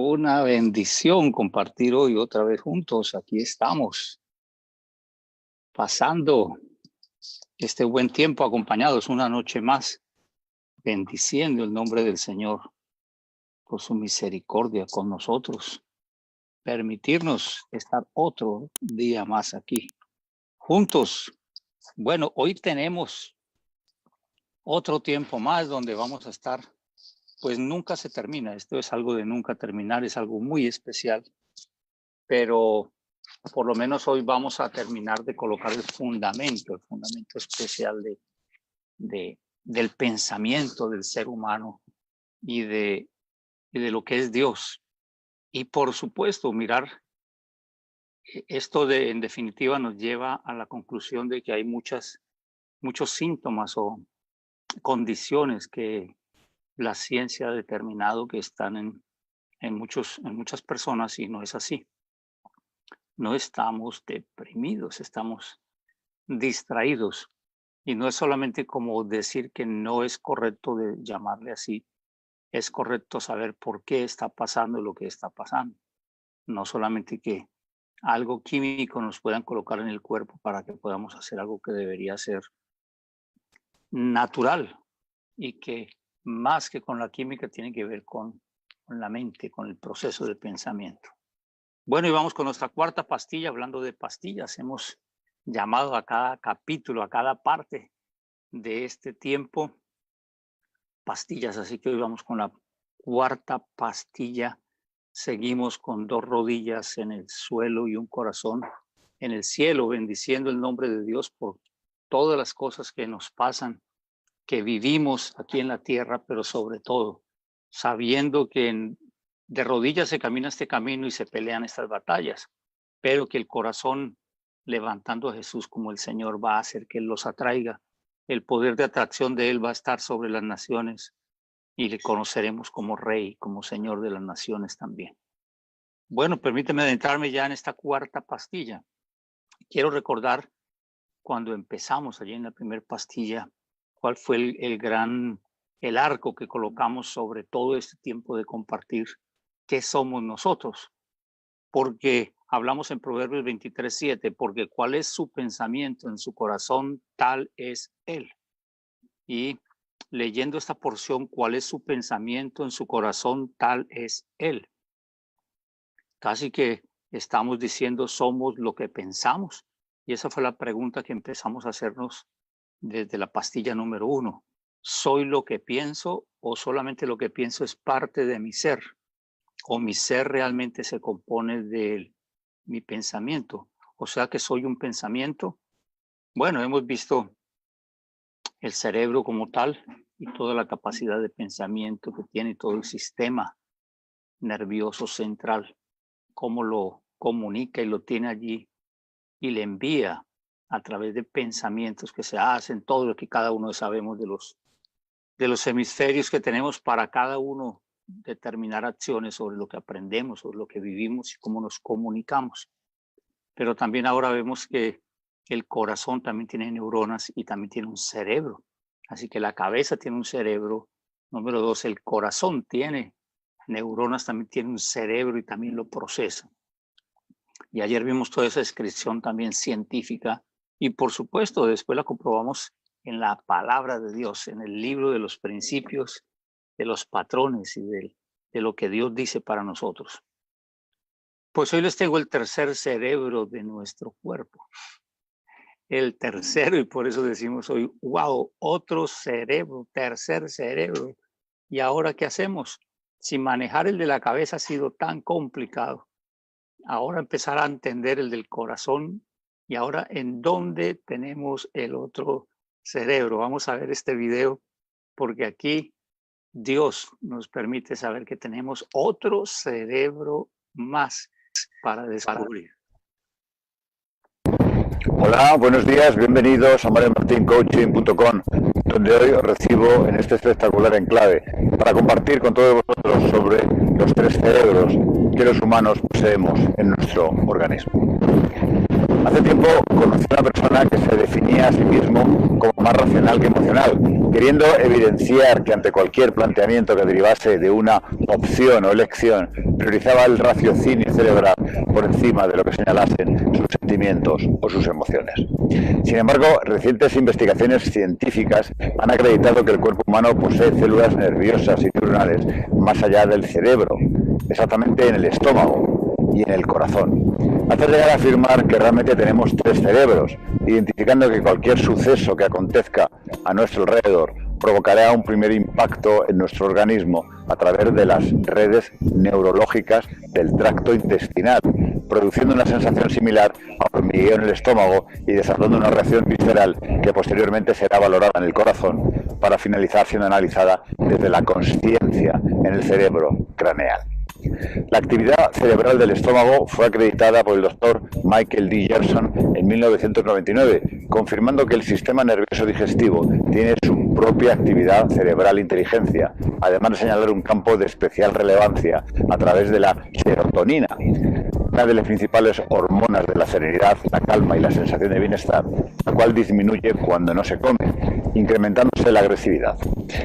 Una bendición compartir hoy otra vez juntos. Aquí estamos, pasando este buen tiempo acompañados una noche más, bendiciendo el nombre del Señor por su misericordia con nosotros, permitirnos estar otro día más aquí, juntos. Bueno, hoy tenemos otro tiempo más donde vamos a estar. Pues nunca se termina, esto es algo de nunca terminar, es algo muy especial, pero por lo menos hoy vamos a terminar de colocar el fundamento especial del pensamiento del ser humano y de lo que es Dios. Y por supuesto, mirar esto en definitiva nos lleva a la conclusión de que hay muchos síntomas o condiciones que la ciencia ha determinado que están en muchas personas, y no es así. No estamos deprimidos, estamos distraídos. Y no es solamente como decir que no es correcto de llamarle así, es correcto saber por qué está pasando lo que está pasando. No solamente que algo químico nos puedan colocar en el cuerpo para que podamos hacer algo que debería ser natural y que más que con la química tiene que ver con la mente, con el proceso de pensamiento. Bueno, y vamos con nuestra cuarta pastilla. Hablando de pastillas, hemos llamado a cada capítulo, a cada parte de este tiempo, pastillas. Así que hoy vamos con la cuarta pastilla. Seguimos con 2 rodillas en el suelo y un corazón en el cielo, bendiciendo el nombre de Dios por todas las cosas que nos pasan, que vivimos aquí en la tierra, pero sobre todo sabiendo que de rodillas se camina este camino y se pelean estas batallas, pero que el corazón, levantando a Jesús como el Señor, va a hacer que Él los atraiga. El poder de atracción de Él va a estar sobre las naciones y le conoceremos como Rey, como Señor de las naciones también. Bueno, permíteme adentrarme ya en esta cuarta pastilla. Quiero recordar cuando empezamos allí en la primera pastilla, cuál fue el arco que colocamos sobre todo este tiempo de compartir qué somos nosotros. Porque hablamos en Proverbios 23:7, porque cuál es su pensamiento en su corazón, tal es él. Y leyendo esta porción, cuál es su pensamiento en su corazón, tal es él. Casi que estamos diciendo somos lo que pensamos. Y esa fue la pregunta que empezamos a hacernos desde la pastilla número 1. ¿Soy lo que pienso o solamente lo que pienso es parte de mi ser? ¿O mi ser realmente se compone de mi pensamiento? O sea que soy un pensamiento. Bueno, hemos visto el cerebro como tal y toda la capacidad de pensamiento que tiene todo el sistema nervioso central, cómo lo comunica y lo tiene allí y le envía a través de pensamientos que se hacen, todo lo que cada uno sabemos de los hemisferios que tenemos para cada uno determinar acciones sobre lo que aprendemos, sobre lo que vivimos y cómo nos comunicamos. Pero también ahora vemos que el corazón también tiene neuronas y también tiene un cerebro. Así que la cabeza tiene un cerebro. Número 2, el corazón tiene neuronas, también tiene un cerebro y también lo procesa. Y ayer vimos toda esa descripción también científica y por supuesto después la comprobamos en la palabra de Dios, en el libro de los principios, de los patrones y de lo que Dios dice para nosotros. Pues hoy les tengo el tercer cerebro de nuestro cuerpo. El tercero, y por eso decimos hoy, wow, otro cerebro, tercer cerebro. ¿Y ahora qué hacemos? Si manejar el de la cabeza ha sido tan complicado, ahora empezar a entender el del corazón y ahora en dónde tenemos el otro cerebro. Vamos a ver este video porque aquí Dios nos permite saber que tenemos otro cerebro más para descubrir. Hola, buenos días, bienvenidos a mariamartincoaching.com, donde hoy os recibo en este espectacular enclave para compartir con todos vosotros sobre los 3 cerebros que los humanos poseemos en nuestro organismo. Hace tiempo conocí a una persona que se definía a sí mismo como más racional que emocional, queriendo evidenciar que ante cualquier planteamiento que derivase de una opción o elección, priorizaba el raciocinio cerebral por encima de lo que señalasen sus sentimientos o sus emociones. Sin embargo, recientes investigaciones científicas han acreditado que el cuerpo humano posee células nerviosas y neuronales más allá del cerebro, exactamente en el estómago y en el corazón, hasta llegar a afirmar que realmente tenemos 3 cerebros, identificando que cualquier suceso que acontezca a nuestro alrededor provocará un primer impacto en nuestro organismo a través de las redes neurológicas del tracto intestinal, produciendo una sensación similar a hormigueo en el estómago y desatando una reacción visceral que posteriormente será valorada en el corazón para finalizar siendo analizada desde la consciencia en el cerebro craneal. La actividad cerebral del estómago fue acreditada por el doctor Michael D. Gerson en 1999, confirmando que el sistema nervioso digestivo tiene su propia actividad cerebral e inteligencia, además de señalar un campo de especial relevancia a través de la serotonina, una de las principales hormonas de la serenidad, la calma y la sensación de bienestar, la cual disminuye cuando no se come, incrementándose la agresividad.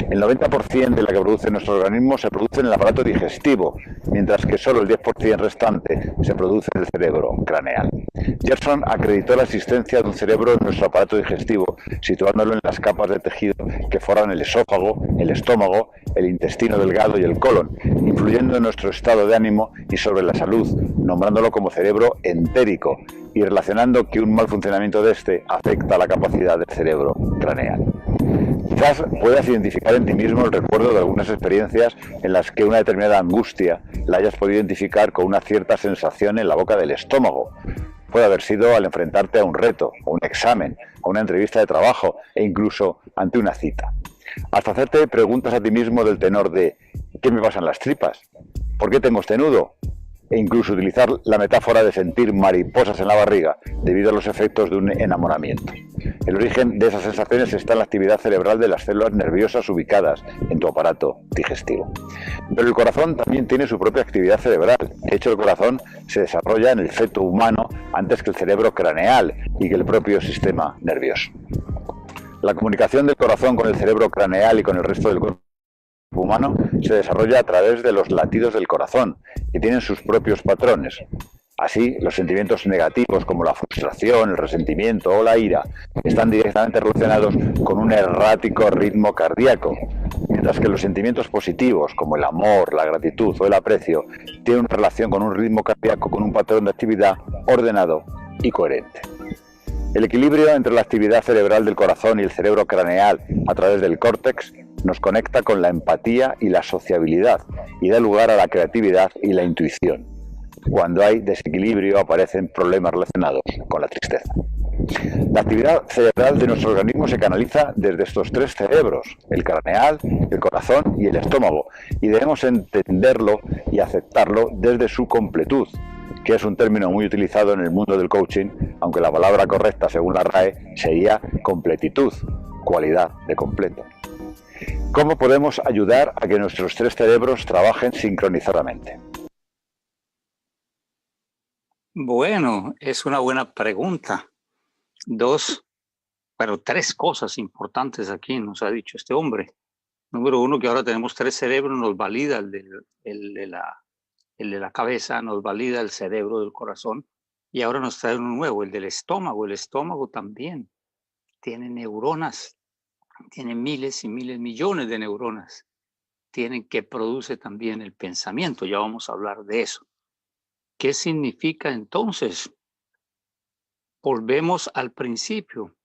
El 90% de la que produce nuestro organismo se produce en el aparato digestivo, mientras que solo el 10% restante se produce en el cerebro craneal. Gerson acreditó la existencia de un cerebro en nuestro aparato digestivo, situándolo en las capas de tejido que forman el esófago, el estómago, el intestino delgado y el colon, influyendo en nuestro estado de ánimo y sobre la salud, nombrándolo como cerebro entérico y relacionando que un mal funcionamiento de este afecta a la capacidad del cerebro craneal. Quizás puedas identificar en ti mismo el recuerdo de algunas experiencias en las que una determinada angustia la hayas podido identificar con una cierta sensación en la boca del estómago. Puede haber sido al enfrentarte a un reto, o un examen, a una entrevista de trabajo e incluso ante una cita. Hasta hacerte preguntas a ti mismo del tenor de ¿qué me pasan las tripas? ¿Por qué tengo este nudo? E incluso utilizar la metáfora de sentir mariposas en la barriga debido a los efectos de un enamoramiento. El origen de esas sensaciones está en la actividad cerebral de las células nerviosas ubicadas en tu aparato digestivo. Pero el corazón también tiene su propia actividad cerebral. De hecho, el corazón se desarrolla en el feto humano antes que el cerebro craneal y que el propio sistema nervioso. La comunicación del corazón con el cerebro craneal y con el resto del cuerpo humano se desarrolla a través de los latidos del corazón, que tienen sus propios patrones. Así, los sentimientos negativos como la frustración, el resentimiento o la ira están directamente relacionados con un errático ritmo cardíaco, mientras que los sentimientos positivos como el amor, la gratitud o el aprecio tienen una relación con un ritmo cardíaco con un patrón de actividad ordenado y coherente. El equilibrio entre la actividad cerebral del corazón y el cerebro craneal a través del córtex nos conecta con la empatía y la sociabilidad y da lugar a la creatividad y la intuición. Cuando hay desequilibrio aparecen problemas relacionados con la tristeza. La actividad cerebral de nuestro organismo se canaliza desde estos 3 cerebros, el craneal, el corazón y el estómago, y debemos entenderlo y aceptarlo desde su completud, que es un término muy utilizado en el mundo del coaching, aunque la palabra correcta según la RAE sería completitud, cualidad de completo. ¿Cómo podemos ayudar a que nuestros 3 cerebros trabajen sincronizadamente? Bueno, es una buena pregunta. 3 cosas importantes aquí nos ha dicho este hombre. Número 1, que ahora tenemos 3 cerebros, nos valida el de la cabeza, nos valida el cerebro del corazón, y ahora nos trae uno nuevo, el del estómago. El estómago también tiene neuronas, tiene miles y miles, millones de neuronas, que produce también el pensamiento. Ya vamos a hablar de eso. ¿Qué significa entonces? Volvemos al principio,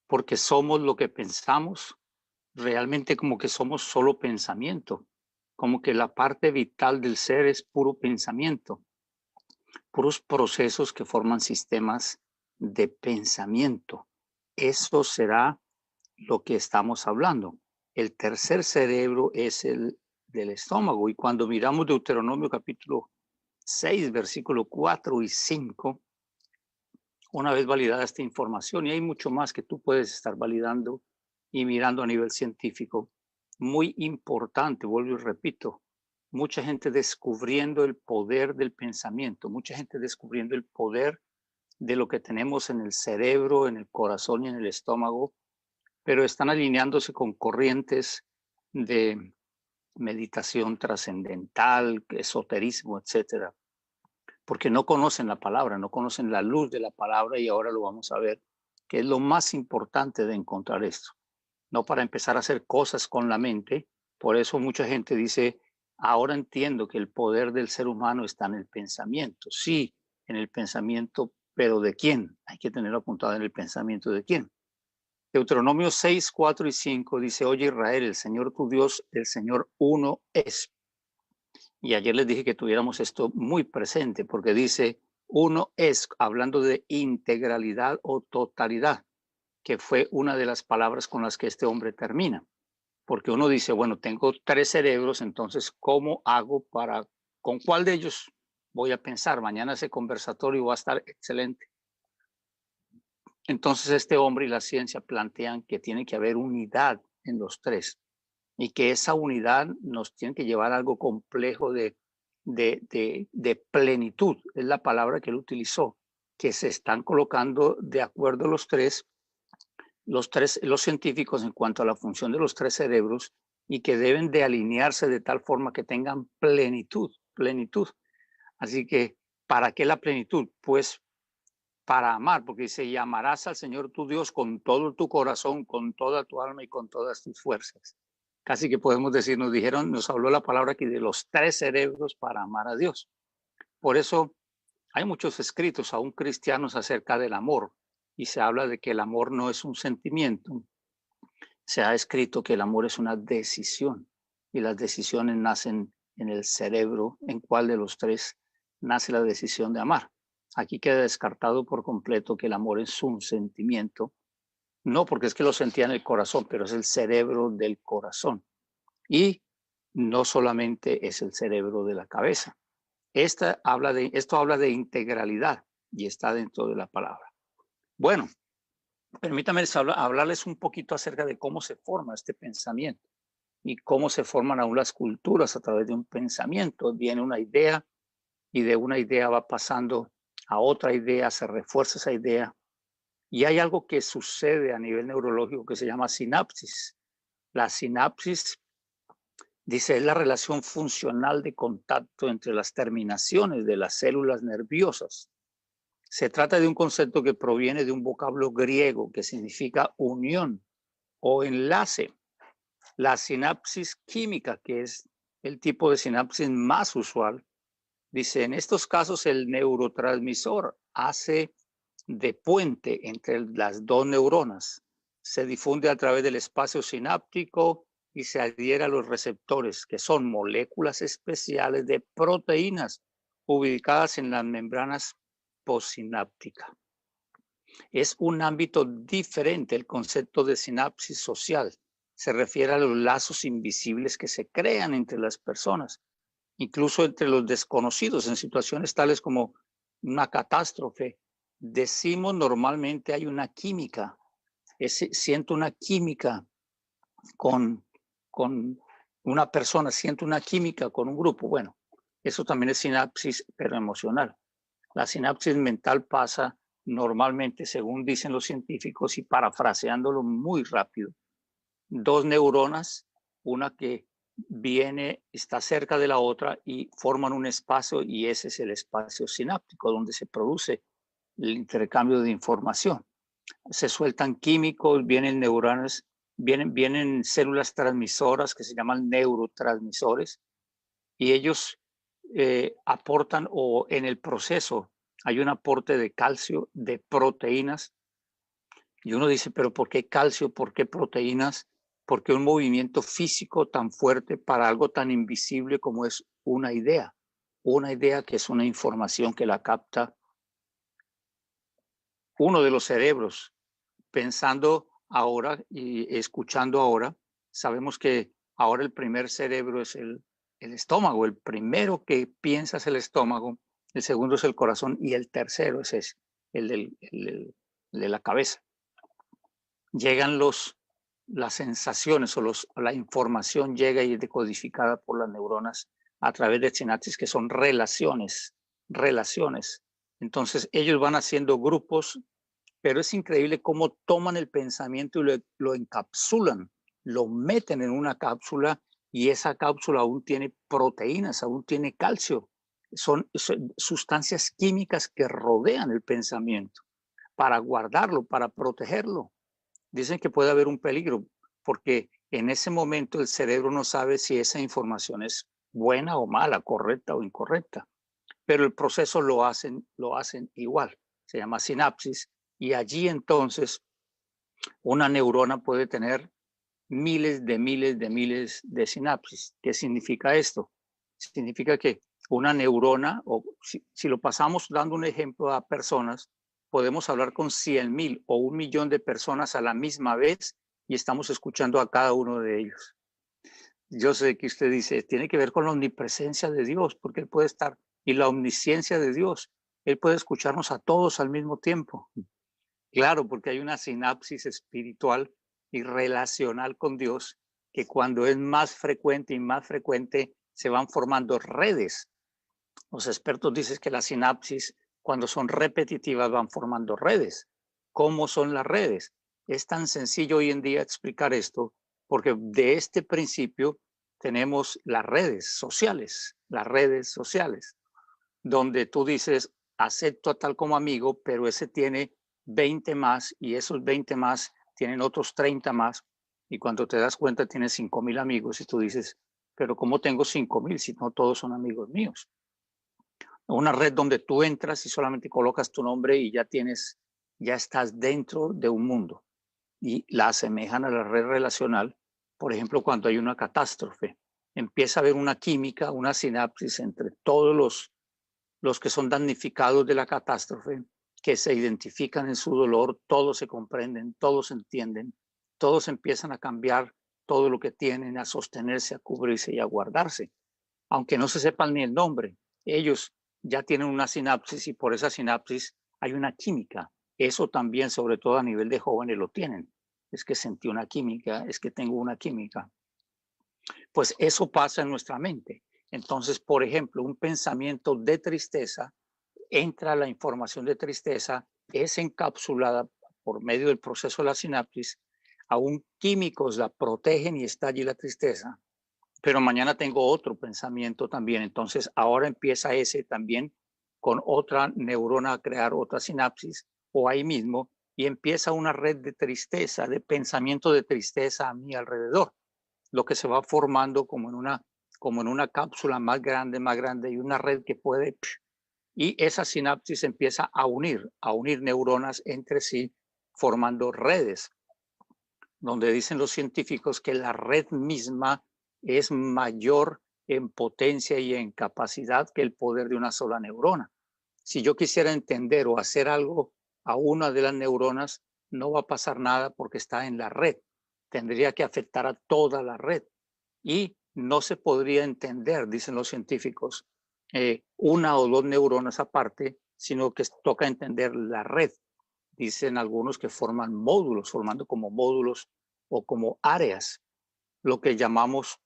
porque somos lo que pensamos, realmente como que somos solo pensamiento, como que la parte vital del ser es puro pensamiento, puros procesos que forman sistemas de pensamiento. Eso será lo que estamos hablando. El tercer cerebro es el del estómago, y cuando miramos Deuteronomio capítulo 6, versículo 4 y 5, una vez validada esta información, y hay mucho más que tú puedes estar validando y mirando a nivel científico, muy importante, vuelvo y repito, mucha gente descubriendo el poder del pensamiento, mucha gente descubriendo el poder de lo que tenemos en el cerebro, en el corazón y en el estómago, pero están alineándose con corrientes de meditación trascendental, esoterismo, etcétera, porque no conocen la palabra, no conocen la luz de la palabra, y ahora lo vamos a ver, que es lo más importante de encontrar esto. No para empezar a hacer cosas con la mente. Por eso mucha gente dice, ahora entiendo que el poder del ser humano está en el pensamiento. Sí, en el pensamiento, pero ¿de quién? Hay que tenerlo apuntado en el pensamiento de quién. Deuteronomio 6, 4 y 5 dice, oye Israel, el Señor tu Dios, el Señor uno es. Y ayer les dije que tuviéramos esto muy presente, porque dice, uno es, hablando de integralidad o totalidad, que fue una de las palabras con las que este hombre termina. Porque uno dice, bueno, tengo 3 cerebros, entonces, ¿cómo hago para, con cuál de ellos voy a pensar? Mañana ese conversatorio va a estar excelente. Entonces este hombre y la ciencia plantean que tiene que haber unidad en los 3 y que esa unidad nos tiene que llevar a algo complejo de plenitud. Es la palabra que él utilizó, que se están colocando de acuerdo los tres científicos en cuanto a la función de los 3 cerebros, y que deben de alinearse de tal forma que tengan plenitud. Así que, ¿para qué la plenitud? Pues para amar, porque dice, y amarás al Señor tu Dios con todo tu corazón, con toda tu alma y con todas tus fuerzas. Casi que podemos decir, nos habló la palabra aquí de los 3 cerebros para amar a Dios. Por eso hay muchos escritos aún cristianos acerca del amor, y se habla de que el amor no es un sentimiento. Se ha escrito que el amor es una decisión, y las decisiones nacen en el cerebro. ¿En cuál de los 3 nace la decisión de amar? Aquí queda descartado por completo que el amor es un sentimiento, no porque es que lo sentía en el corazón, pero es el cerebro del corazón. Y no solamente es el cerebro de la cabeza. Esto habla de integralidad y está dentro de la palabra. Bueno, permítanme hablarles un poquito acerca de cómo se forma este pensamiento y cómo se forman aún las culturas a través de un pensamiento. Viene una idea y de una idea va pasando a otra idea, se refuerza esa idea, y hay algo que sucede a nivel neurológico que se llama sinapsis. La sinapsis, dice, es la relación funcional de contacto entre las terminaciones de las células nerviosas. Se trata de un concepto que proviene de un vocablo griego que significa unión o enlace. La sinapsis química, que es el tipo de sinapsis más usual, dice, en estos casos el neurotransmisor hace de puente entre las 2 neuronas, se difunde a través del espacio sináptico y se adhiere a los receptores, que son moléculas especiales de proteínas ubicadas en las membranas postsinápticas. Es un ámbito diferente el concepto de sinapsis social. Se refiere a los lazos invisibles que se crean entre las personas, incluso entre los desconocidos, en situaciones tales como una catástrofe. Decimos normalmente hay una química, siento una química con una persona, siento una química con un grupo. Bueno, eso también es sinapsis, pero emocional. La sinapsis mental pasa normalmente, según dicen los científicos y parafraseándolo muy rápido, 2 neuronas, una que está cerca de la otra y forman un espacio, y ese es el espacio sináptico donde se produce el intercambio de información. Se sueltan químicos, vienen neuronas, vienen células transmisoras que se llaman neurotransmisores, y ellos aportan, o en el proceso hay un aporte de calcio, de proteínas, y uno dice, pero ¿por qué calcio? ¿Por qué proteínas? ¿Por qué un movimiento físico tan fuerte para algo tan invisible como es una idea? Una idea que es una información que la capta uno de los cerebros. Pensando ahora y escuchando ahora, sabemos que ahora el primer cerebro es el estómago. El primero que piensa es el estómago, el segundo es el corazón y el tercero es ese, el de la cabeza. Llegan las sensaciones o la información llega y es decodificada por las neuronas a través de sinapsis, que son relaciones Entonces ellos van haciendo grupos, pero es increíble cómo toman el pensamiento y lo encapsulan, lo meten en una cápsula y esa cápsula aún tiene proteínas, aún tiene calcio. Son sustancias químicas que rodean el pensamiento para guardarlo, para protegerlo. Dicen que puede haber un peligro porque en ese momento el cerebro no sabe si esa información es buena o mala, correcta o incorrecta, pero el proceso lo hacen igual. Se llama sinapsis y allí entonces una neurona puede tener miles de sinapsis. ¿Qué significa esto? Significa que una neurona, o si lo pasamos dando un ejemplo a personas, podemos hablar con 100,000 o 1,000,000 de personas a la misma vez y estamos escuchando a cada uno de ellos. Yo sé que usted dice, tiene que ver con la omnipresencia de Dios, porque Él puede estar, y la omnisciencia de Dios. Él puede escucharnos a todos al mismo tiempo. Claro, porque hay una sinapsis espiritual y relacional con Dios que cuando es más frecuente y más frecuente se van formando redes. Los expertos dicen que las sinapsis, cuando son repetitivas, van formando redes. ¿Cómo son las redes? Es tan sencillo hoy en día explicar esto, porque de este principio tenemos las redes sociales, donde tú dices, acepto a tal como amigo, pero ese tiene 20 más y esos 20 más tienen otros 30 más. Y cuando te das cuenta tienes 5,000 amigos y tú dices, pero ¿cómo tengo 5,000 si no todos son amigos míos? Una red donde tú entras y solamente colocas tu nombre y ya estás dentro de un mundo. Y la asemejan a la red relacional, por ejemplo, cuando hay una catástrofe. Empieza a haber una química, una sinapsis entre todos los que son damnificados de la catástrofe, que se identifican en su dolor, todos se comprenden, todos se entienden, todos empiezan a cambiar todo lo que tienen, a sostenerse, a cubrirse y a guardarse. Aunque no se sepan ni el nombre, ellos ya tienen una sinapsis y por esa sinapsis hay una química. Eso también, sobre todo a nivel de jóvenes, lo tienen. Es que sentí una química, es que tengo una química. Pues eso pasa en nuestra mente. Entonces, por ejemplo, un pensamiento de tristeza, entra la información de tristeza, es encapsulada por medio del proceso de la sinapsis, aún químicos la protegen y está allí la tristeza, pero mañana tengo otro pensamiento también, entonces ahora empieza ese también con otra neurona a crear otra sinapsis o ahí mismo y empieza una red de tristeza, de pensamiento de tristeza a mi alrededor, lo que se va formando como en una cápsula más grande y una red que puede, y esa sinapsis empieza a unir neuronas entre sí, formando redes, donde dicen los científicos que la red misma es mayor en potencia y en capacidad que el poder de una sola neurona. Si yo quisiera entender o hacer algo a una de las neuronas, no va a pasar nada porque está en la red. Tendría que afectar a toda la red. Y no se podría entender, dicen los científicos, una o dos neuronas aparte, sino que toca entender la red. Dicen algunos que forman módulos, formando como módulos o como áreas, lo que llamamos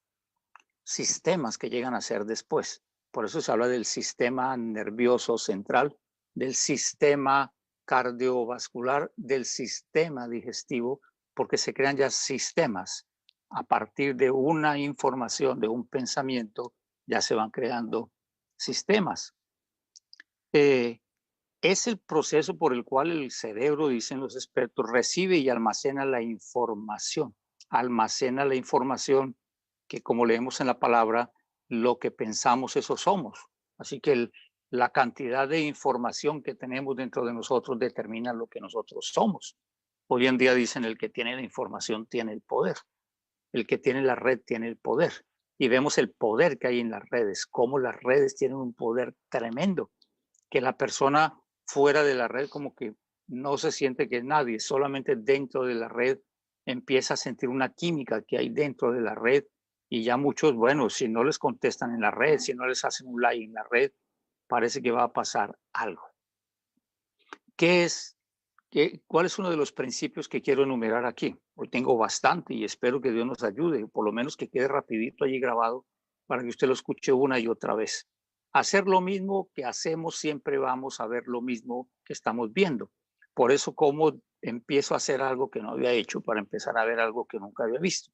sistemas que llegan a ser después. Por eso se habla del sistema nervioso central, del sistema cardiovascular, del sistema digestivo, porque se crean ya sistemas. A partir de una información, de un pensamiento, ya se van creando sistemas. Es el proceso por el cual el cerebro, dicen los expertos, recibe y almacena la información. Almacena la información que, como leemos en la palabra, lo que pensamos, eso somos. Así que la cantidad de información que tenemos dentro de nosotros determina lo que nosotros somos. Hoy en día dicen el que tiene la información tiene el poder. El que tiene la red tiene el poder. Y vemos el poder que hay en las redes, cómo las redes tienen un poder tremendo, que la persona fuera de la red como que no se siente que es nadie, solamente dentro de la red empieza a sentir una química que hay dentro de la red y ya muchos, bueno, si no les contestan en la red, si no les hacen un like en la red, parece que va a pasar algo. ¿Cuál es uno de los principios que quiero enumerar aquí? Hoy tengo bastante y espero que Dios nos ayude, por lo menos que quede rapidito allí grabado para que usted lo escuche una y otra vez. hacer lo mismo que hacemos, siempre vamos a ver lo mismo que estamos viendo. Por eso, como empiezo a hacer algo que no había hecho para empezar a ver algo que nunca había visto.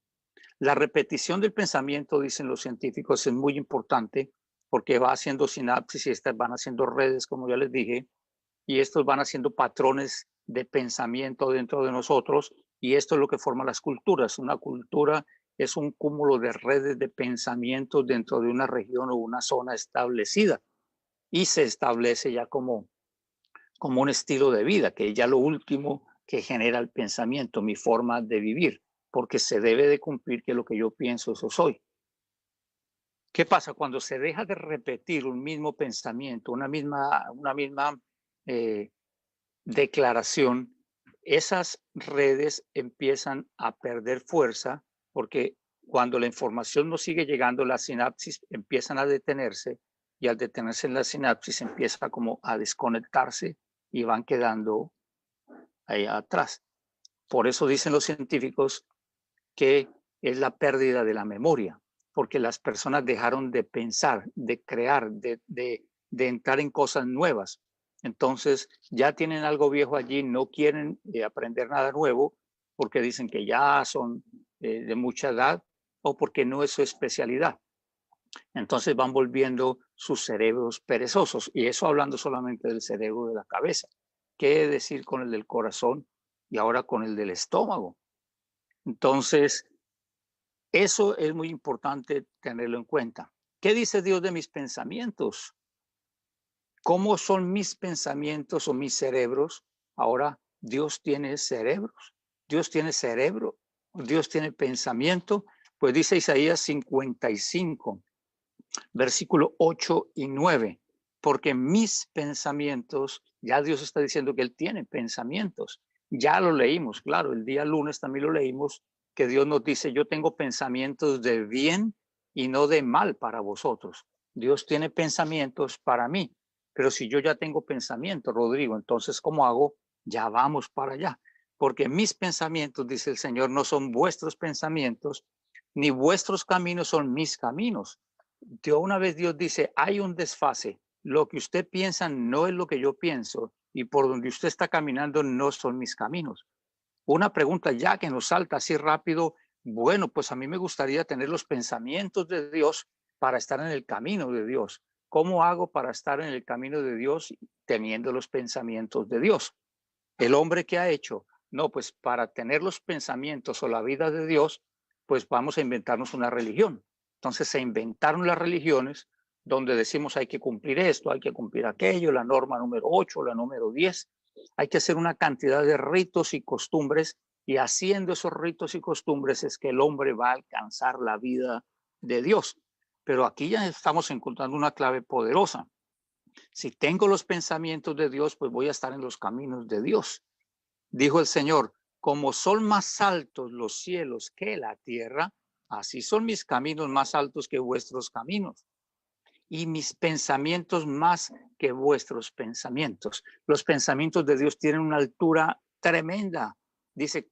La repetición del pensamiento, dicen los científicos, es muy importante porque va haciendo sinapsis y estas van haciendo redes, como ya les dije, y estos van haciendo patrones de pensamiento dentro de nosotros, y esto es lo que forma las culturas. Una cultura es un cúmulo de redes de pensamientos dentro de una región o una zona establecida, y se establece ya como un estilo de vida, que es ya lo último que genera el pensamiento, mi forma de vivir, porque se debe de cumplir que lo que yo pienso, eso soy. ¿Qué pasa? Cuando se deja de repetir un mismo pensamiento, una misma declaración, esas redes empiezan a perder fuerza, porque cuando la información no sigue llegando, las sinapsis empiezan a detenerse, y al detenerse en la sinapsis empieza como a desconectarse y van quedando ahí atrás. Por eso dicen los científicos que es la pérdida de la memoria, porque las personas dejaron de pensar, de crear, de entrar en cosas nuevas. Entonces ya tienen algo viejo allí, no quieren aprender nada nuevo porque dicen que ya son de mucha edad o porque no es su especialidad. Entonces van volviendo sus cerebros perezosos, y eso hablando solamente del cerebro de la cabeza. ¿Qué decir con el del corazón y ahora con el del estómago? Entonces, eso es muy importante tenerlo en cuenta. ¿Qué dice Dios de mis pensamientos? ¿Cómo son mis pensamientos o mis cerebros? Ahora, Dios tiene cerebros, Dios tiene cerebro, Dios tiene pensamiento. Pues dice Isaías 55, versículo 8 y 9, porque mis pensamientos, ya Dios está diciendo que Él tiene pensamientos. Ya lo leímos, claro, el día lunes también lo leímos, que Dios nos dice, yo tengo pensamientos de bien y no de mal para vosotros. Dios tiene pensamientos para mí, pero si yo ya tengo pensamientos, Rodrigo, entonces, ¿cómo hago? Ya vamos para allá, porque mis pensamientos, dice el Señor, no son vuestros pensamientos, ni vuestros caminos son mis caminos. Una vez Dios dice, hay un desfase, lo que usted piensa no es lo que yo pienso, y por donde usted está caminando no son mis caminos. Una pregunta ya que nos salta así rápido, bueno, pues a mí me gustaría tener los pensamientos de Dios para estar en el camino de Dios. ¿Cómo hago para estar en el camino de Dios teniendo los pensamientos de Dios? El hombre que ha hecho, no, pues para tener los pensamientos o la vida de Dios, pues vamos a inventarnos una religión. Entonces se inventaron las religiones donde decimos hay que cumplir esto, hay que cumplir aquello, la norma número 8, la número 10. Hay que hacer una cantidad de ritos y costumbres, y haciendo esos ritos y costumbres es que el hombre va a alcanzar la vida de Dios. Pero aquí ya estamos encontrando una clave poderosa. Si tengo los pensamientos de Dios, pues voy a estar en los caminos de Dios. Dijo el Señor, como son más altos los cielos que la tierra, así son mis caminos más altos que vuestros caminos, y mis pensamientos más que vuestros pensamientos. Los pensamientos de Dios tienen una altura tremenda. Dice,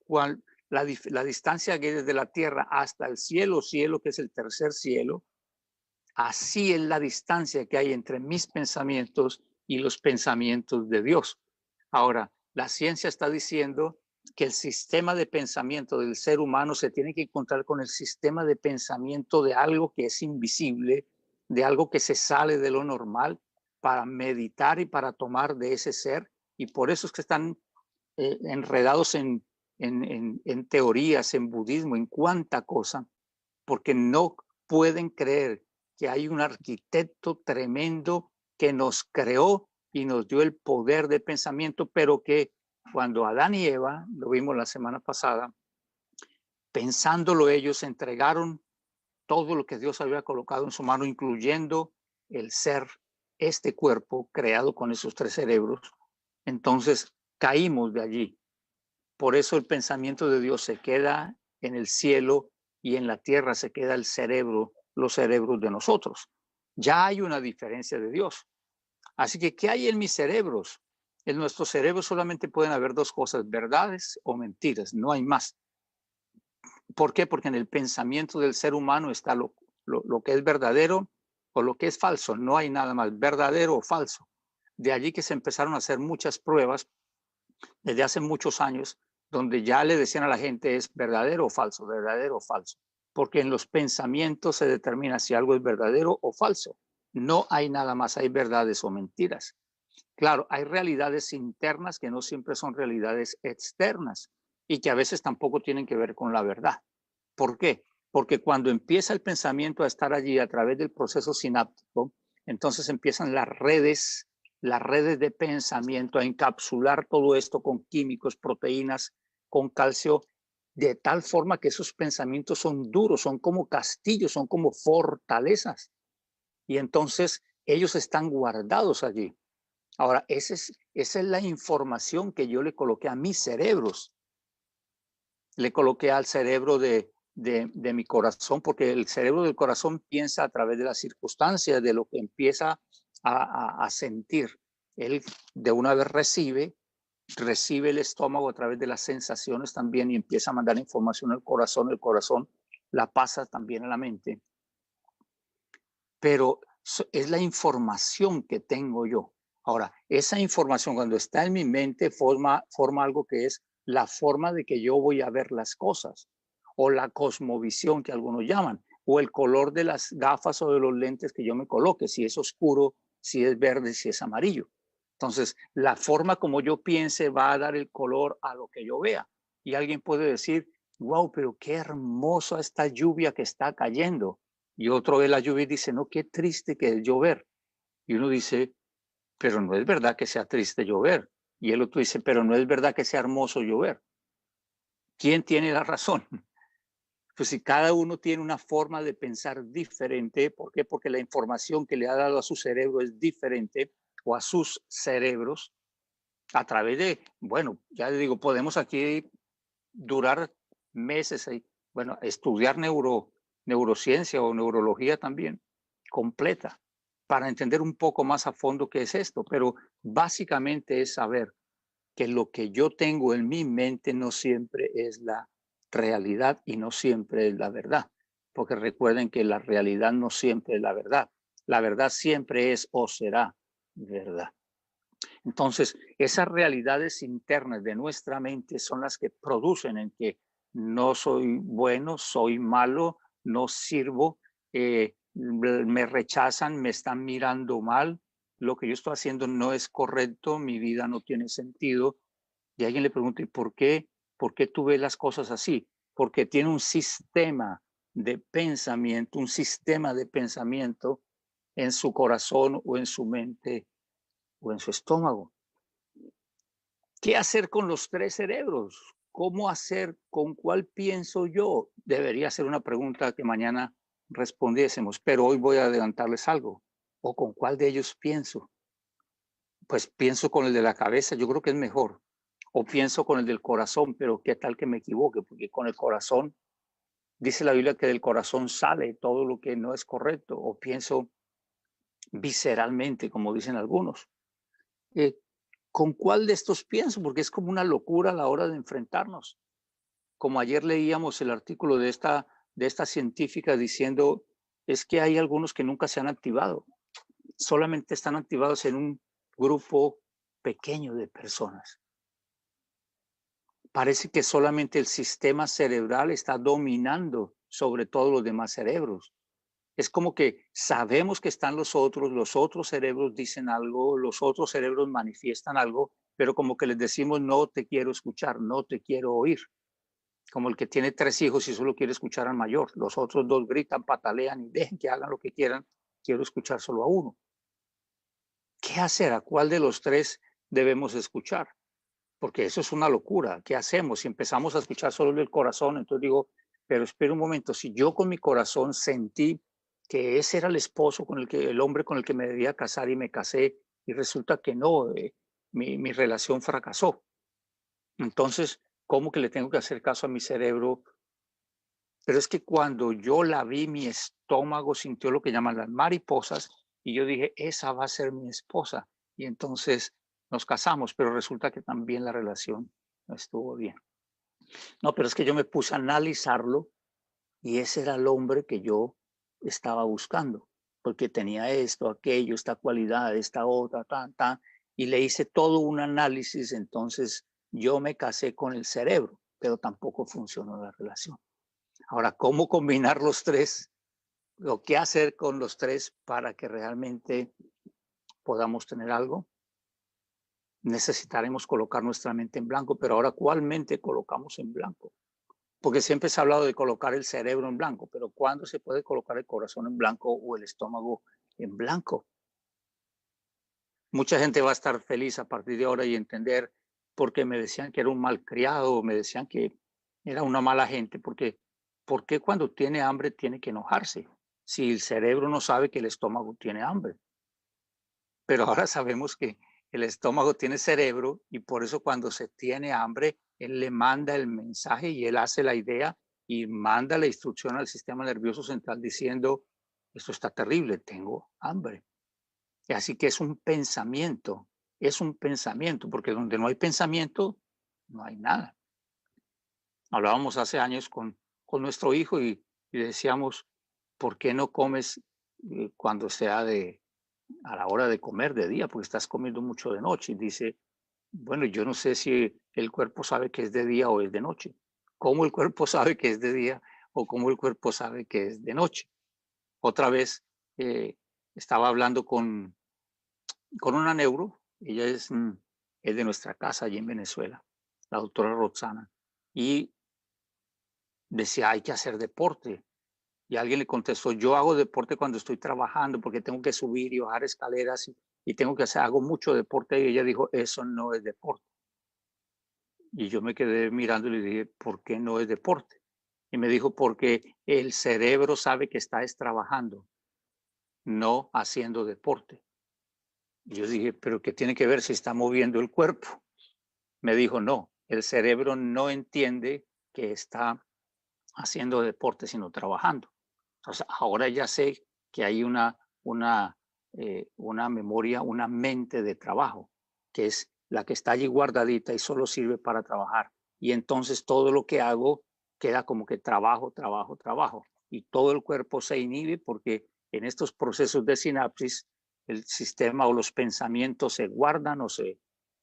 la distancia que desde la tierra hasta el cielo, que es el tercer cielo, así es la distancia que hay entre mis pensamientos y los pensamientos de Dios. Ahora, la ciencia está diciendo que el sistema de pensamiento del ser humano se tiene que encontrar con el sistema de pensamiento de algo que es invisible, de algo que se sale de lo normal, para meditar y para tomar de ese ser. Y por eso es que están enredados en teorías, en budismo, en cuánta cosa, porque no pueden creer que hay un arquitecto tremendo que nos creó y nos dio el poder de pensamiento, pero que cuando Adán y Eva, lo vimos la semana pasada, pensándolo ellos, entregaron todo lo que Dios había colocado en su mano, incluyendo el ser, este cuerpo creado con esos tres cerebros. Entonces caímos de allí. Por eso el pensamiento de Dios se queda en el cielo, y en la tierra se queda el cerebro, los cerebros de nosotros. Ya hay una diferencia de Dios. Así que, ¿qué hay en mis cerebros? En nuestros cerebros solamente pueden haber dos cosas, verdades o mentiras, no hay más. ¿Por qué? Porque en el pensamiento del ser humano está lo que es verdadero o lo que es falso, no hay nada más, verdadero o falso. De allí que se empezaron a hacer muchas pruebas desde hace muchos años, donde ya le decían a la gente es verdadero o falso, verdadero o falso, porque en los pensamientos se determina si algo es verdadero o falso. No hay nada más, hay verdades o mentiras. Claro, hay realidades internas que no siempre son realidades externas y que a veces tampoco tienen que ver con la verdad. ¿Por qué? Porque cuando empieza el pensamiento a estar allí a través del proceso sináptico, entonces empiezan las redes de pensamiento a encapsular todo esto con químicos, proteínas, con calcio, de tal forma que esos pensamientos son duros, son como castillos, son como fortalezas. Y entonces ellos están guardados allí. Ahora, esa es la información que yo le coloqué a mis cerebros. Le coloqué al cerebro de mi corazón, porque el cerebro del corazón piensa a través de las circunstancias, de lo que empieza a sentir. Él de una vez recibe el estómago a través de las sensaciones también y empieza a mandar información al corazón, el corazón la pasa también a la mente. Pero es la información que tengo yo. Ahora, esa información cuando está en mi mente forma algo que es la forma de que yo voy a ver las cosas, o la cosmovisión que algunos llaman, o el color de las gafas o de los lentes que yo me coloque, si es oscuro, si es verde, si es amarillo. Entonces, la forma como yo piense va a dar el color a lo que yo vea. Y alguien puede decir, wow, pero qué hermosa esta lluvia que está cayendo. Y otro ve la lluvia y dice, no, qué triste que es llover. Y uno dice, pero no es verdad que sea triste llover. Y el otro dice, pero no es verdad que sea hermoso llover. ¿Quién tiene la razón? Pues si cada uno tiene una forma de pensar diferente, ¿por qué? Porque la información que le ha dado a su cerebro es diferente, o a sus cerebros, a través de, bueno, ya le digo, podemos aquí durar meses ahí, bueno, estudiar neurociencia o neurología también completa para entender un poco más a fondo qué es esto, pero básicamente es saber que lo que yo tengo en mi mente no siempre es la realidad y no siempre es la verdad, porque recuerden que la realidad no siempre es la verdad siempre es o será verdad. Entonces, esas realidades internas de nuestra mente son las que producen en que no soy bueno, soy malo, no sirvo, me rechazan, me están mirando mal, lo que yo estoy haciendo no es correcto, mi vida no tiene sentido. Y alguien le pregunta, ¿y por qué? ¿Por qué tú ves las cosas así? Porque tiene un sistema de pensamiento en su corazón o en su mente o en su estómago. ¿Qué hacer con los tres cerebros? ¿Cómo hacer? ¿Con cuál pienso yo? Debería ser una pregunta que mañana respondiésemos, pero hoy voy a adelantarles algo. ¿O con cuál de ellos pienso? Pues pienso con el de la cabeza, yo creo que es mejor. O pienso con el del corazón, pero qué tal que me equivoque, porque con el corazón, dice la Biblia que del corazón sale todo lo que no es correcto. O pienso visceralmente, como dicen algunos. ¿Con cuál de estos pienso? Porque es como una locura a la hora de enfrentarnos. Como ayer leíamos el artículo de esta científica diciendo, es que hay algunos que nunca se han activado. Solamente están activados en un grupo pequeño de personas. Parece que solamente el sistema cerebral está dominando sobre todos los demás cerebros. Es como que sabemos que están los otros cerebros dicen algo, los otros cerebros manifiestan algo, pero como que les decimos, no te quiero escuchar, no te quiero oír. Como el que tiene 3 hijos y solo quiere escuchar al mayor. Los otros 2 gritan, patalean y dejen que hagan lo que quieran, quiero escuchar solo a uno. ¿Qué hacer? ¿A cuál de los 3 debemos escuchar? Porque eso es una locura. ¿Qué hacemos? Si empezamos a escuchar solo el corazón, entonces digo, pero espera un momento, si yo con mi corazón sentí que ese era el hombre con el que me debía casar y me casé, y resulta que no, mi relación fracasó. Entonces, ¿cómo que le tengo que hacer caso a mi cerebro? Pero es que cuando yo la vi, mi estómago sintió lo que llaman las mariposas, y yo dije, esa va a ser mi esposa. Y entonces nos casamos, pero resulta que también la relación no estuvo bien. No, pero es que yo me puse a analizarlo y ese era el hombre que yo estaba buscando. porque tenía esto, aquello, esta cualidad, esta otra, y le hice todo un análisis. Entonces yo me casé con el cerebro, pero tampoco funcionó la relación. Ahora, ¿cómo combinar los tres? ¿O qué hacer con los tres para que realmente podamos tener algo? Necesitaremos colocar nuestra mente en blanco, pero ahora, ¿cuál mente colocamos en blanco? Porque siempre se ha hablado de colocar el cerebro en blanco, pero ¿cuándo se puede colocar el corazón en blanco o el estómago en blanco? Mucha gente va a estar feliz a partir de ahora y entender por qué me decían que era un malcriado, me decían que era una mala gente, porque ¿por qué cuando tiene hambre tiene que enojarse? Si el cerebro no sabe que el estómago tiene hambre. Pero ahora sabemos que el estómago tiene cerebro y por eso cuando se tiene hambre, él le manda el mensaje y él hace la idea y manda la instrucción al sistema nervioso central diciendo, esto está terrible, tengo hambre. Y así que es un pensamiento, porque donde no hay pensamiento, no hay nada. Hablábamos hace años con nuestro hijo y decíamos, ¿por qué no comes cuando sea a la hora de comer de día? Porque estás comiendo mucho de noche. Y dice, bueno, yo no sé si el cuerpo sabe que es de día o es de noche. ¿Cómo el cuerpo sabe que es de día o cómo el cuerpo sabe que es de noche? Otra vez estaba hablando con una neuro, ella es de nuestra casa allí en Venezuela, la doctora Roxana, y decía, hay que hacer deporte. Y alguien le contestó, yo hago deporte cuando estoy trabajando porque tengo que subir y bajar escaleras y tengo que hago mucho deporte. Y ella dijo, eso no es deporte. Y yo me quedé mirando y le dije, ¿por qué no es deporte? Y me dijo, porque el cerebro sabe que está trabajando, no haciendo deporte. Y yo dije, ¿pero qué tiene que ver si está moviendo el cuerpo? Me dijo, no, el cerebro no entiende que está haciendo deporte, sino trabajando. Entonces, ahora ya sé que hay una memoria, una mente de trabajo, que es la que está allí guardadita y solo sirve para trabajar. Y entonces todo lo que hago queda como que trabajo, trabajo, trabajo. Y todo el cuerpo se inhibe porque en estos procesos de sinapsis, el sistema o los pensamientos se guardan o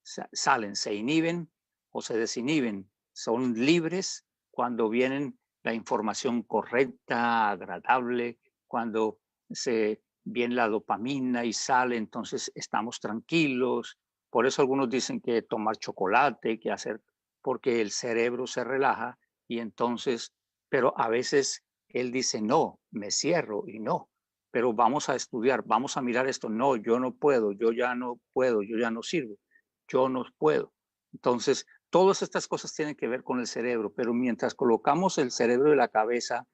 salen, se inhiben o se desinhiben. Son libres cuando vienen la información correcta, agradable, cuando se viene la dopamina y sale, entonces estamos tranquilos. Por eso algunos dicen que tomar chocolate, que hacer, porque el cerebro se relaja y entonces, pero a veces él dice, no, me cierro y no, pero vamos a estudiar, vamos a mirar esto, no, yo no puedo, yo ya no puedo, yo ya no sirvo, yo no puedo. Entonces, todas estas cosas tienen que ver con el cerebro, pero mientras colocamos el cerebro de la cabeza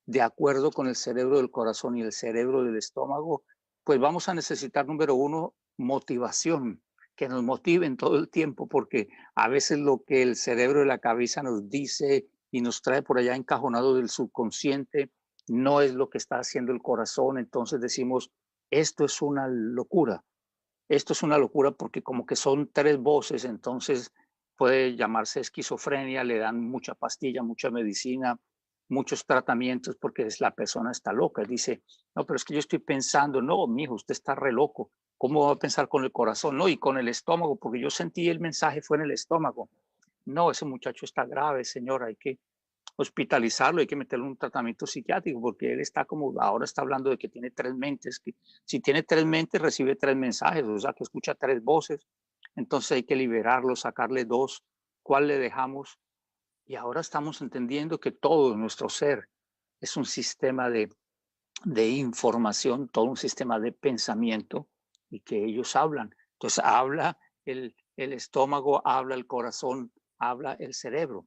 de acuerdo con el cerebro del corazón y el cerebro del estómago, pues vamos a necesitar, número uno, motivación, que nos motiven todo el tiempo, porque a veces lo que el cerebro de la cabeza nos dice y nos trae por allá encajonado del subconsciente no es lo que está haciendo el corazón. Entonces decimos, esto es una locura. Esto es una locura porque como que son tres voces, entonces puede llamarse esquizofrenia, le dan mucha pastilla, mucha medicina, muchos tratamientos porque la persona está loca. Dice, no, pero es que yo estoy pensando, no, mijo, usted está re loco. ¿Cómo va a pensar con el corazón? No, y con el estómago, porque yo sentí el mensaje fue en el estómago. No, ese muchacho está grave, señora, hay que hospitalizarlo, hay que meterlo en un tratamiento psiquiátrico, porque él está como, ahora está hablando de que tiene tres mentes, que si tiene tres mentes recibe tres mensajes, o sea que escucha tres voces, entonces hay que liberarlo, sacarle dos, ¿cuál le dejamos? Y ahora estamos entendiendo que todo nuestro ser es un sistema de información, todo un sistema de pensamiento y que ellos hablan. Entonces habla el estómago, habla el corazón, habla el cerebro.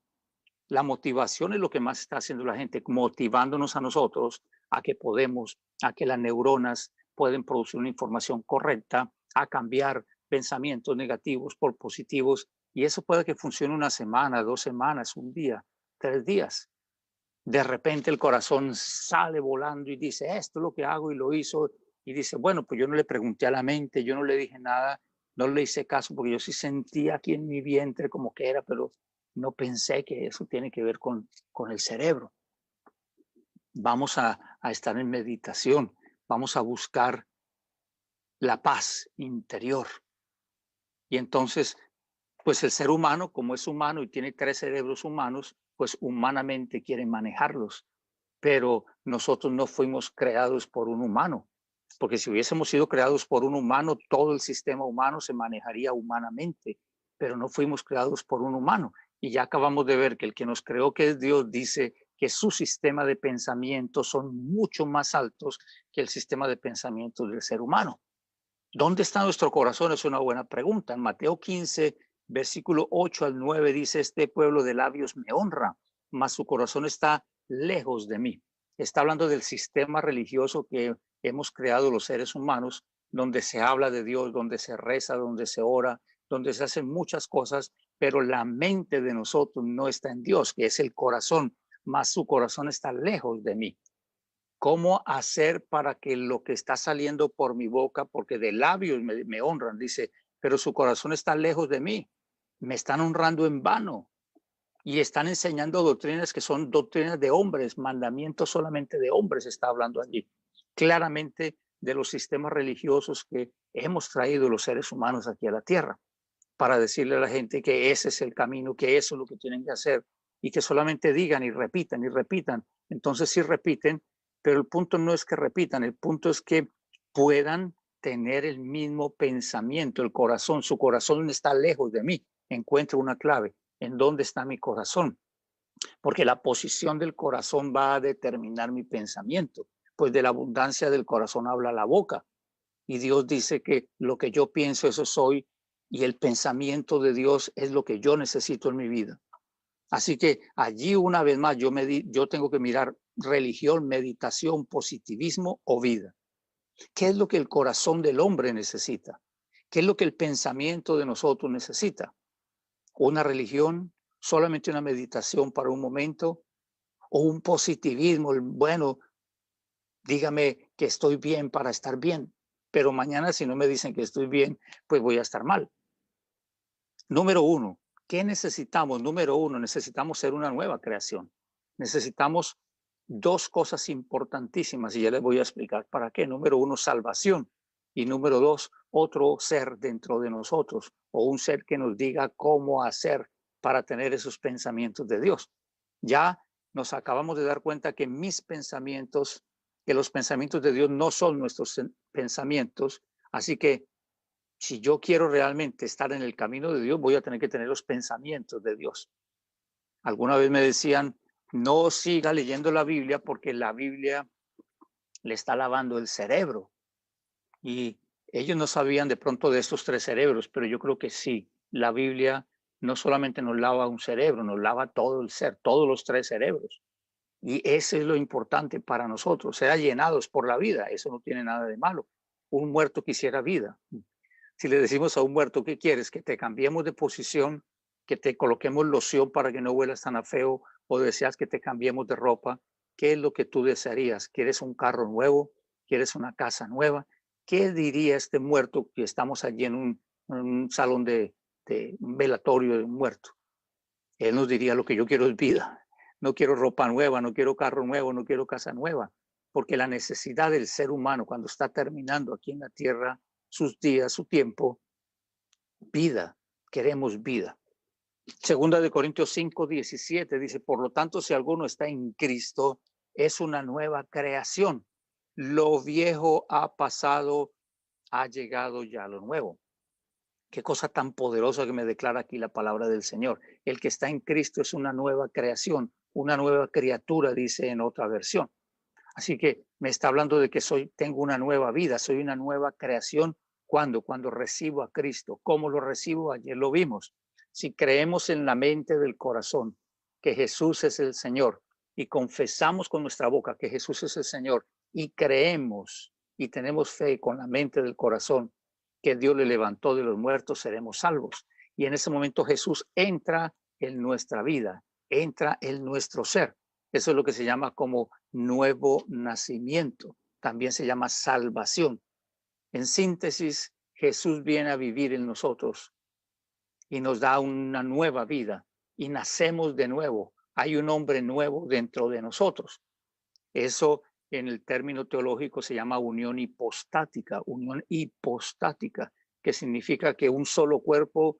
La motivación es lo que más está haciendo la gente, motivándonos a nosotros a que podemos, a que las neuronas pueden producir una información correcta, a cambiar pensamientos negativos por positivos. Y eso puede que funcione una semana, 2 semanas, un día, 3 días. De repente el corazón sale volando y dice, esto es lo que hago y lo hizo. Y dice, bueno, pues yo no le pregunté a la mente, yo no le dije nada, no le hice caso porque yo sí sentía aquí en mi vientre como que era, pero no pensé que eso tiene que ver con el cerebro. Vamos a estar en meditación, vamos a buscar la paz interior. Y entonces, pues el ser humano, como es humano y tiene 3 cerebros humanos, pues humanamente quiere manejarlos. Pero nosotros no fuimos creados por un humano, porque si hubiésemos sido creados por un humano, todo el sistema humano se manejaría humanamente, pero no fuimos creados por un humano. Y ya acabamos de ver que el que nos creó, que es Dios, dice que su sistema de pensamientos son mucho más altos que el sistema de pensamientos del ser humano. ¿Dónde está nuestro corazón? Es una buena pregunta. En Mateo 15, versículo 8 al 9 dice, este pueblo de labios me honra, mas su corazón está lejos de mí. Está hablando del sistema religioso que hemos creado los seres humanos, donde se habla de Dios, donde se reza, donde se ora, donde se hacen muchas cosas, pero la mente de nosotros no está en Dios, que es el corazón, mas su corazón está lejos de mí. ¿Cómo hacer para que lo que está saliendo por mi boca, porque de labios me honran, dice, pero su corazón está lejos de mí, me están honrando en vano y están enseñando doctrinas que son doctrinas de hombres, mandamientos solamente de hombres, está hablando allí, claramente de los sistemas religiosos que hemos traído los seres humanos aquí a la tierra, para decirle a la gente que ese es el camino, que eso es lo que tienen que hacer y que solamente digan y repitan y repitan. Entonces sí repiten, pero el punto no es que repitan, el punto es que puedan tener el mismo pensamiento, el corazón, su corazón está lejos de mí. Encuentro una clave, ¿en dónde está mi corazón? Porque la posición del corazón va a determinar mi pensamiento, pues de la abundancia del corazón habla la boca. Y Dios dice que lo que yo pienso, eso soy, y el pensamiento de Dios es lo que yo necesito en mi vida. Así que allí una vez más yo tengo que mirar religión, meditación, positivismo o vida. ¿Qué es lo que el corazón del hombre necesita? ¿Qué es lo que el pensamiento de nosotros necesita? ¿Una religión? ¿Solamente una meditación para un momento? ¿O un positivismo? Bueno, dígame que estoy bien para estar bien, pero mañana si no me dicen que estoy bien, pues voy a estar mal. Número uno, ¿qué necesitamos? Número uno, necesitamos ser una nueva creación. Necesitamos 2 cosas importantísimas y ya les voy a explicar para qué. Número uno, salvación. Y número 2, otro ser dentro de nosotros o un ser que nos diga cómo hacer para tener esos pensamientos de Dios. Ya nos acabamos de dar cuenta que mis pensamientos, que los pensamientos de Dios no son nuestros pensamientos, así que si yo quiero realmente estar en el camino de Dios, voy a tener que tener los pensamientos de Dios. Alguna vez me decían, no siga leyendo la Biblia porque la Biblia le está lavando el cerebro. Y ellos no sabían de pronto de estos 3 cerebros, pero yo creo que sí. La Biblia no solamente nos lava un cerebro, nos lava todo el ser, todos los 3 cerebros. Y eso es lo importante para nosotros, ser llenados por la vida. Eso no tiene nada de malo. Un muerto quisiera vida. Si le decimos a un muerto, ¿qué quieres? Que te cambiemos de posición, que te coloquemos loción para que no huelas tan a feo, o deseas que te cambiemos de ropa. ¿Qué es lo que tú desearías? ¿Quieres un carro nuevo? ¿Quieres una casa nueva? ¿Qué diría este muerto que estamos allí en un salón de un velatorio de un muerto? Él nos diría, lo que yo quiero es vida. No quiero ropa nueva, no quiero carro nuevo, no quiero casa nueva. Porque la necesidad del ser humano cuando está terminando aquí en la tierra sus días, su tiempo, vida, queremos vida. Segunda de Corintios 5:17 dice, por lo tanto, si alguno está en Cristo, es una nueva creación. Lo viejo ha pasado, ha llegado ya lo nuevo. Qué cosa tan poderosa que me declara aquí la palabra del Señor. El que está en Cristo es una nueva creación, una nueva criatura, dice en otra versión. Así que me está hablando de que tengo una nueva vida, soy una nueva creación. ¿Cuándo? Cuando recibo a Cristo. ¿Cómo lo recibo? Ayer lo vimos. Si creemos en la mente del corazón que Jesús es el Señor y confesamos con nuestra boca que Jesús es el Señor y creemos y tenemos fe con la mente del corazón que Dios le levantó de los muertos, seremos salvos. Y en ese momento Jesús entra en nuestra vida, entra en nuestro ser. Eso es lo que se llama como nuevo nacimiento. También se llama salvación. En síntesis, Jesús viene a vivir en nosotros y nos da una nueva vida y nacemos de nuevo. Hay un hombre nuevo dentro de nosotros. Eso en el término teológico se llama unión hipostática, que significa que en un solo cuerpo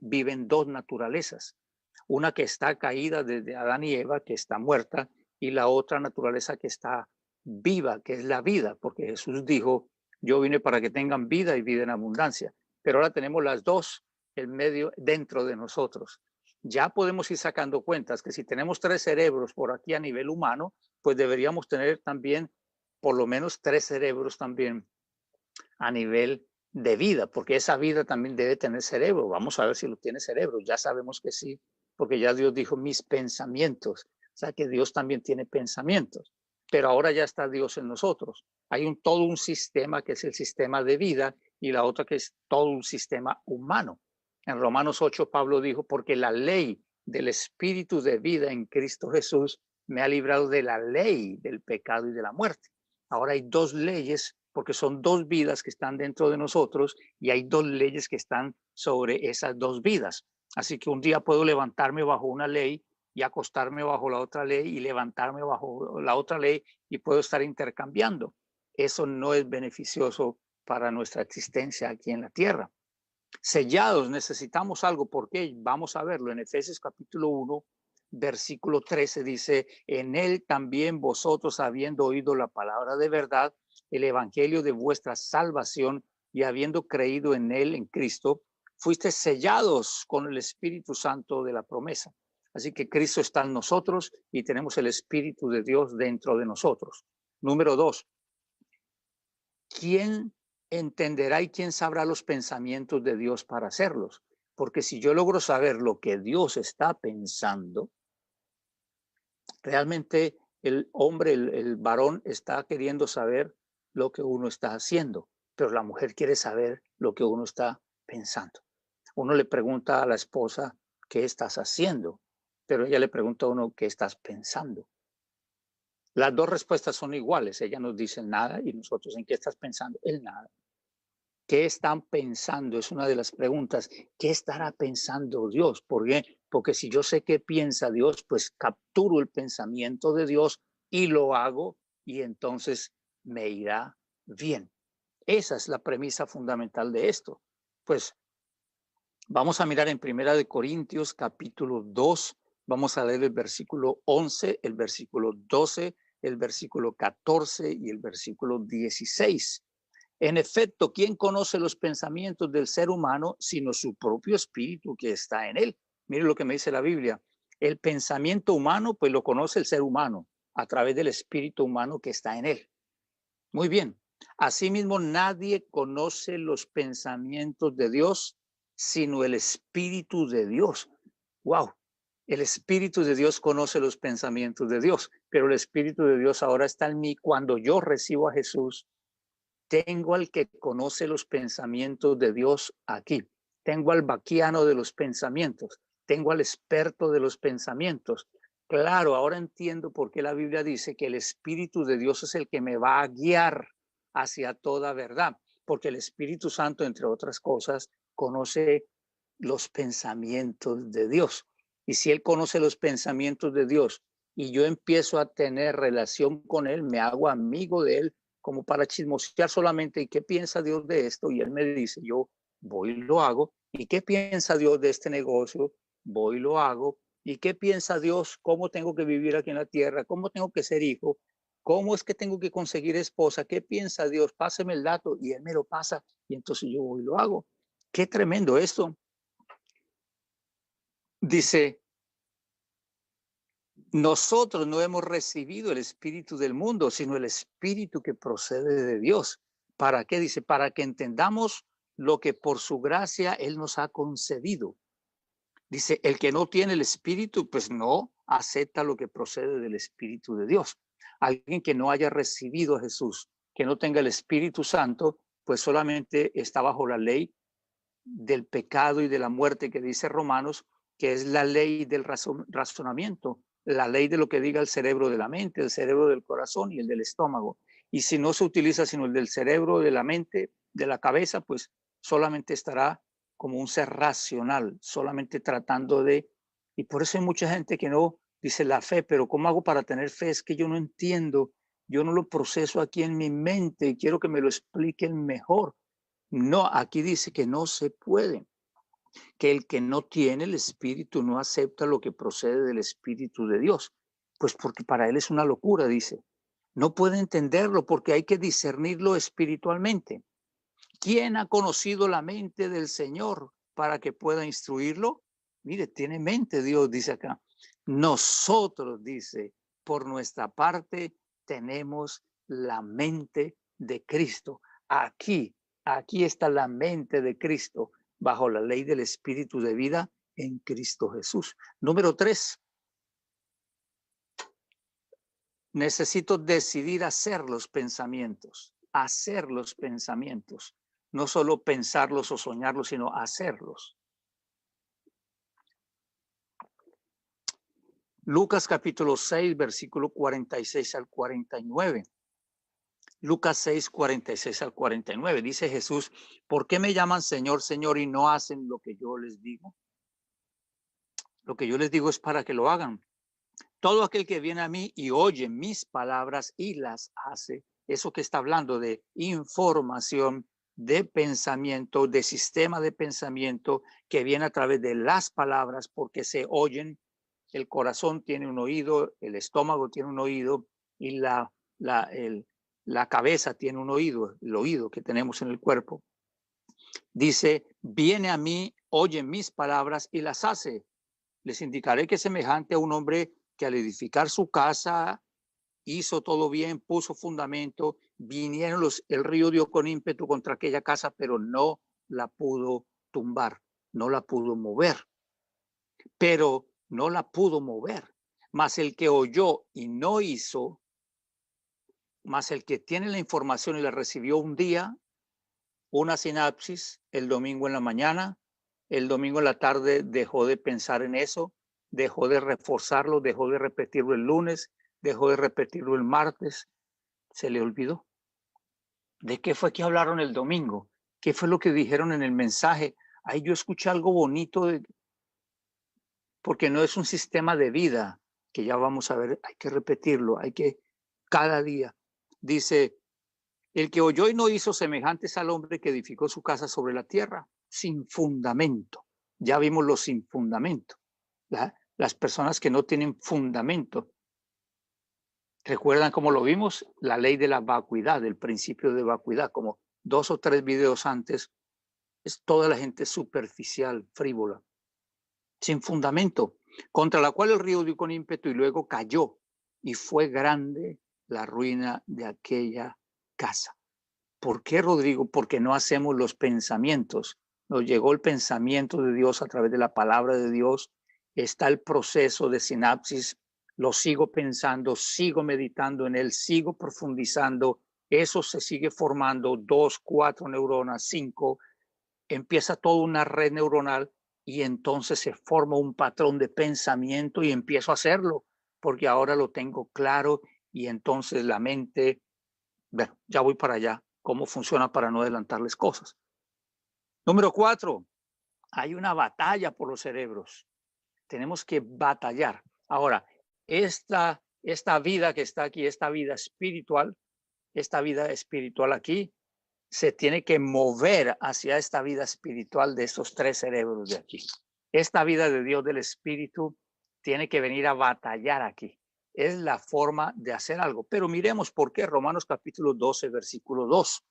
viven dos naturalezas. Una que está caída desde Adán y Eva, que está muerta, y la otra naturaleza que está viva, que es la vida, porque Jesús dijo, yo vine para que tengan vida y vida en abundancia. Pero ahora tenemos las dos en medio, dentro de nosotros. Ya podemos ir sacando cuentas que si tenemos 3 cerebros por aquí a nivel humano, pues deberíamos tener también por lo menos 3 cerebros también a nivel de vida, porque esa vida también debe tener cerebro. Vamos a ver si lo tiene cerebro. Ya sabemos que sí, porque ya Dios dijo mis pensamientos. O sea que Dios también tiene pensamientos, pero ahora ya está Dios en nosotros. Hay todo un sistema que es el sistema de vida y la otra que es todo un sistema humano. En Romanos 8, Pablo dijo, porque la ley del espíritu de vida en Cristo Jesús me ha librado de la ley del pecado y de la muerte. Ahora hay 2 leyes, porque son 2 vidas que están dentro de nosotros y hay 2 leyes que están sobre esas 2 vidas. Así que un día puedo levantarme bajo una ley y acostarme bajo la otra ley y levantarme bajo la otra ley y puedo estar intercambiando. Eso no es beneficioso para nuestra existencia aquí en la tierra. Sellados, necesitamos algo. ¿Por qué? Vamos a verlo. En Efesios capítulo 1, versículo 13 dice, en él también vosotros, habiendo oído la palabra de verdad, el evangelio de vuestra salvación, y habiendo creído en él, en Cristo, fuiste sellados con el Espíritu Santo de la promesa. Así que Cristo está en nosotros y tenemos el Espíritu de Dios dentro de nosotros. Número 2, ¿quién entenderá y quién sabrá los pensamientos de Dios para hacerlos? Porque si yo logro saber lo que Dios está pensando, realmente el hombre, el varón está queriendo saber lo que uno está haciendo, pero la mujer quiere saber lo que uno está pensando. Uno le pregunta a la esposa, ¿qué estás haciendo? Pero ella le pregunta a uno, ¿qué estás pensando? Las 2 respuestas son iguales. Ella nos dice nada y nosotros, ¿en qué estás pensando? Él nada. ¿Qué están pensando? Es una de las preguntas. ¿Qué estará pensando Dios? ¿Por qué? Porque si yo sé qué piensa Dios, pues capturo el pensamiento de Dios y lo hago y entonces me irá bien. Esa es la premisa fundamental de esto. Pues vamos a mirar en 1 Corintios capítulo 2, vamos a leer el versículo 11, el versículo 12, el versículo 14 y el versículo 16. En efecto, ¿quién conoce los pensamientos del ser humano sino su propio espíritu que está en él? Mire lo que me dice la Biblia. El pensamiento humano, pues lo conoce el ser humano a través del espíritu humano que está en él. Muy bien. Asimismo, nadie conoce los pensamientos de Dios sino el Espíritu de Dios. ¡Wow! El Espíritu de Dios conoce los pensamientos de Dios, pero el Espíritu de Dios ahora está en mí. Cuando yo recibo a Jesús, tengo al que conoce los pensamientos de Dios aquí. Tengo al vaquiano de los pensamientos. Tengo al experto de los pensamientos. Claro, ahora entiendo por qué la Biblia dice que el Espíritu de Dios es el que me va a guiar hacia toda verdad, porque el Espíritu Santo, entre otras cosas, conoce los pensamientos de Dios. Y si Él conoce los pensamientos de Dios y yo empiezo a tener relación con Él, me hago amigo de Él, como para chismosear solamente, ¿y qué piensa Dios de esto? Y Él me dice, yo voy y lo hago. ¿Y qué piensa Dios de este negocio? Voy y lo hago. ¿Y qué piensa Dios? ¿Cómo tengo que vivir aquí en la tierra? ¿Cómo tengo que ser hijo? ¿Cómo es que tengo que conseguir esposa? ¿Qué piensa Dios? Páseme el dato y Él me lo pasa y entonces yo voy y lo hago. Qué tremendo esto. Dice, nosotros no hemos recibido el espíritu del mundo, sino el espíritu que procede de Dios. ¿Para qué? Dice, para que entendamos lo que por su gracia Él nos ha concedido. Dice, el que no tiene el espíritu, pues no acepta lo que procede del espíritu de Dios. Alguien que no haya recibido a Jesús, que no tenga el Espíritu Santo, pues solamente está bajo la ley del pecado y de la muerte que dice Romanos, que es la ley del razonamiento, la ley de lo que diga el cerebro de la mente, el cerebro del corazón y el del estómago. Y si no se utiliza sino el del cerebro, de la mente, de la cabeza, pues solamente estará como un ser racional, solamente tratando de... Y por eso hay mucha gente que no Dice la fe, pero ¿cómo hago para tener fe? Es que yo no entiendo, yo no lo proceso aquí en mi mente y quiero que me lo expliquen mejor. No, aquí dice que no se puede, que el que no tiene el Espíritu no acepta lo que procede del Espíritu de Dios. Pues porque para él es una locura, dice. No puede entenderlo porque hay que discernirlo espiritualmente. ¿Quién ha conocido la mente del Señor para que pueda instruirlo? Mire, tiene mente Dios, dice acá. Nosotros, dice, por nuestra parte, tenemos la mente de Cristo. Aquí está la mente de Cristo bajo la ley del Espíritu de vida en Cristo Jesús. Número 3. Necesito decidir hacer los pensamientos, no solo pensarlos o soñarlos, sino hacerlos. Lucas capítulo 6, versículo 46 al 49. Lucas 6, 46 al 49. Dice Jesús, ¿por qué me llaman Señor, Señor y no hacen lo que yo les digo? Lo que yo les digo es para que lo hagan. Todo aquel que viene a mí y oye mis palabras y las hace, eso que está hablando de información, de pensamiento, de sistema de pensamiento que viene a través de las palabras porque se oyen. El corazón tiene un oído, el estómago tiene un oído y la cabeza tiene un oído, el oído que tenemos en el cuerpo. Dice, viene a mí, oye mis palabras y las hace. Les indicaré que es semejante a un hombre que al edificar su casa hizo todo bien, puso fundamento, vinieron el río dio con ímpetu contra aquella casa, pero no la pudo tumbar, no la pudo mover. Pero no la pudo mover. Mas el que oyó y no hizo, más el que tiene la información y la recibió un día, una sinapsis, el domingo en la mañana, el domingo en la tarde dejó de pensar en eso, dejó de reforzarlo, dejó de repetirlo el lunes, dejó de repetirlo el martes, se le olvidó. ¿De qué fue que hablaron el domingo? ¿Qué fue lo que dijeron en el mensaje? Ay, yo escuché algo bonito, porque no es un sistema de vida, que ya vamos a ver, hay que repetirlo, hay que cada día. Dice, el que oyó y no hizo semejantes al hombre que edificó su casa sobre la tierra, sin fundamento. Ya vimos los sin fundamento, ¿verdad? Las personas que no tienen fundamento. ¿Recuerdan cómo lo vimos? La ley de la vacuidad, el principio de vacuidad, como 2 o 3 videos antes, es toda la gente superficial, frívola, sin fundamento, contra la cual el río dio con ímpetu y luego cayó, y fue grande la ruina de aquella casa. ¿Por qué, Rodrigo? Porque no hacemos los pensamientos. Nos llegó el pensamiento de Dios a través de la palabra de Dios. Está el proceso de sinapsis. Lo sigo pensando, sigo meditando en él, sigo profundizando. Eso se sigue formando 2, 4 neuronas, 5. Empieza toda una red neuronal y entonces se forma un patrón de pensamiento y empiezo a hacerlo porque ahora lo tengo claro y entonces la mente, bueno, ya voy para allá. ¿Cómo funciona para no adelantarles cosas? Número 4, hay una batalla por los cerebros. Tenemos que batallar. Ahora, esta vida que está aquí, esta vida espiritual aquí, se tiene que mover hacia esta vida espiritual de estos 3 cerebros de aquí. Esta vida de Dios del Espíritu tiene que venir a batallar aquí. Es la forma de hacer algo. Pero miremos por qué. Romanos capítulo 12, versículo 2.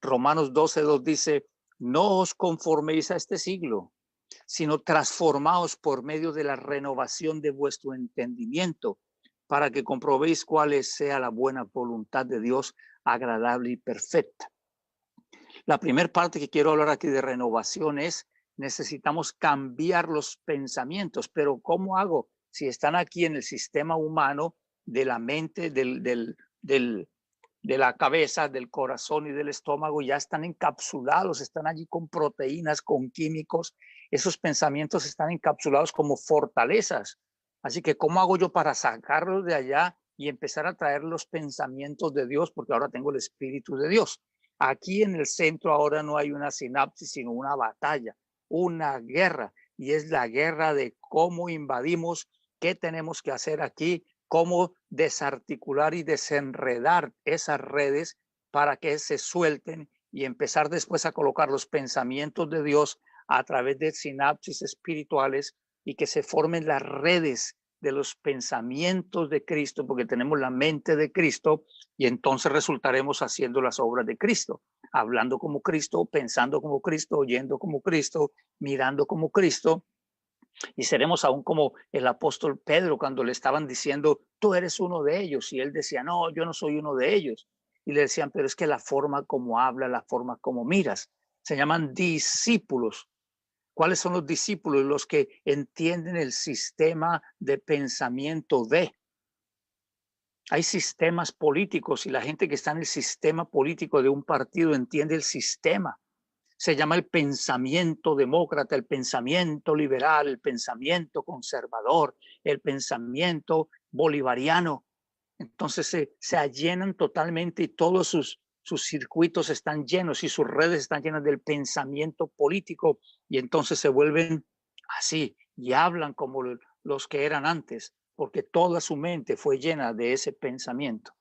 Romanos 12, 2 dice, no os conforméis a este siglo, sino transformaos por medio de la renovación de vuestro entendimiento, para que comprobéis cuál sea la buena voluntad de Dios, agradable y perfecta. La primera parte que quiero hablar aquí de renovación es, necesitamos cambiar los pensamientos, pero ¿cómo hago? Si están aquí en el sistema humano de la mente, de la cabeza, del corazón y del estómago, ya están encapsulados, están allí con proteínas, con químicos. Esos pensamientos están encapsulados como fortalezas. Así que, ¿cómo hago yo para sacarlos de allá y empezar a traer los pensamientos de Dios? Porque ahora tengo el Espíritu de Dios. Aquí en el centro ahora no hay una sinapsis, sino una batalla, una guerra. Y es la guerra de cómo invadimos qué tenemos que hacer aquí, cómo desarticular y desenredar esas redes para que se suelten y empezar después a colocar los pensamientos de Dios a través de sinapsis espirituales y que se formen las redes de los pensamientos de Cristo, porque tenemos la mente de Cristo y entonces resultaremos haciendo las obras de Cristo, hablando como Cristo, pensando como Cristo, oyendo como Cristo, mirando como Cristo. Y seremos aún como el apóstol Pedro cuando le estaban diciendo, tú eres uno de ellos. Y él decía, no, yo no soy uno de ellos. Y le decían, pero es que la forma como habla, la forma como miras. Se llaman discípulos. ¿Cuáles son los discípulos? Los que entienden el sistema de pensamiento de. Hay sistemas políticos y la gente que está en el sistema político de un partido entiende el sistema. Se llama el pensamiento demócrata, el pensamiento liberal, el pensamiento conservador, el pensamiento bolivariano. Entonces se allenan totalmente y todos sus circuitos están llenos y sus redes están llenas del pensamiento político y entonces se vuelven así y hablan como los que eran antes, porque toda su mente fue llena de ese pensamiento.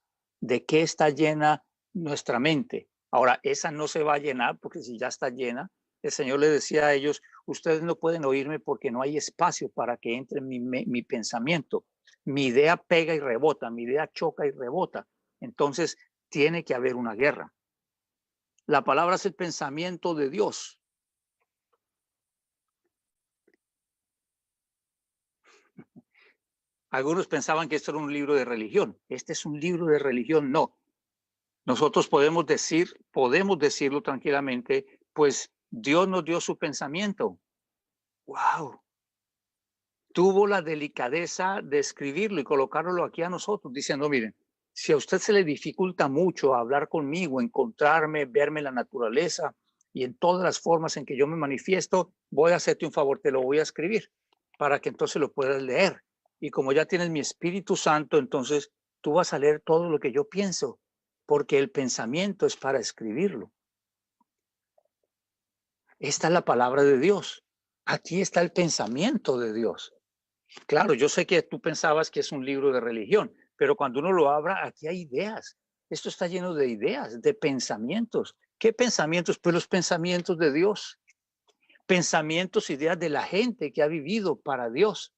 ¿De qué está llena nuestra mente? Ahora, esa no se va a llenar porque si ya está llena, el Señor le decía a ellos, ustedes no pueden oírme porque no hay espacio para que entre mi pensamiento. Mi idea pega y rebota, mi idea choca y rebota. Entonces, tiene que haber una guerra. La palabra es el pensamiento de Dios. Algunos pensaban que esto era un libro de religión. Este es un libro de religión. No. Nosotros podemos decirlo tranquilamente, pues Dios nos dio su pensamiento. ¡Wow! Tuvo la delicadeza de escribirlo y colocarlo aquí a nosotros, diciendo, miren, si a usted se le dificulta mucho hablar conmigo, encontrarme, verme en la naturaleza y en todas las formas en que yo me manifiesto, voy a hacerte un favor, te lo voy a escribir para que entonces lo puedas leer. Y como ya tienes mi Espíritu Santo, entonces tú vas a leer todo lo que yo pienso, porque el pensamiento es para escribirlo. Esta es la palabra de Dios. Aquí está el pensamiento de Dios. Claro, yo sé que tú pensabas que es un libro de religión, pero cuando uno lo abra, aquí hay ideas. Esto está lleno de ideas, de pensamientos. ¿Qué pensamientos? Pues los pensamientos de Dios. Pensamientos, ideas de la gente que ha vivido para Dios.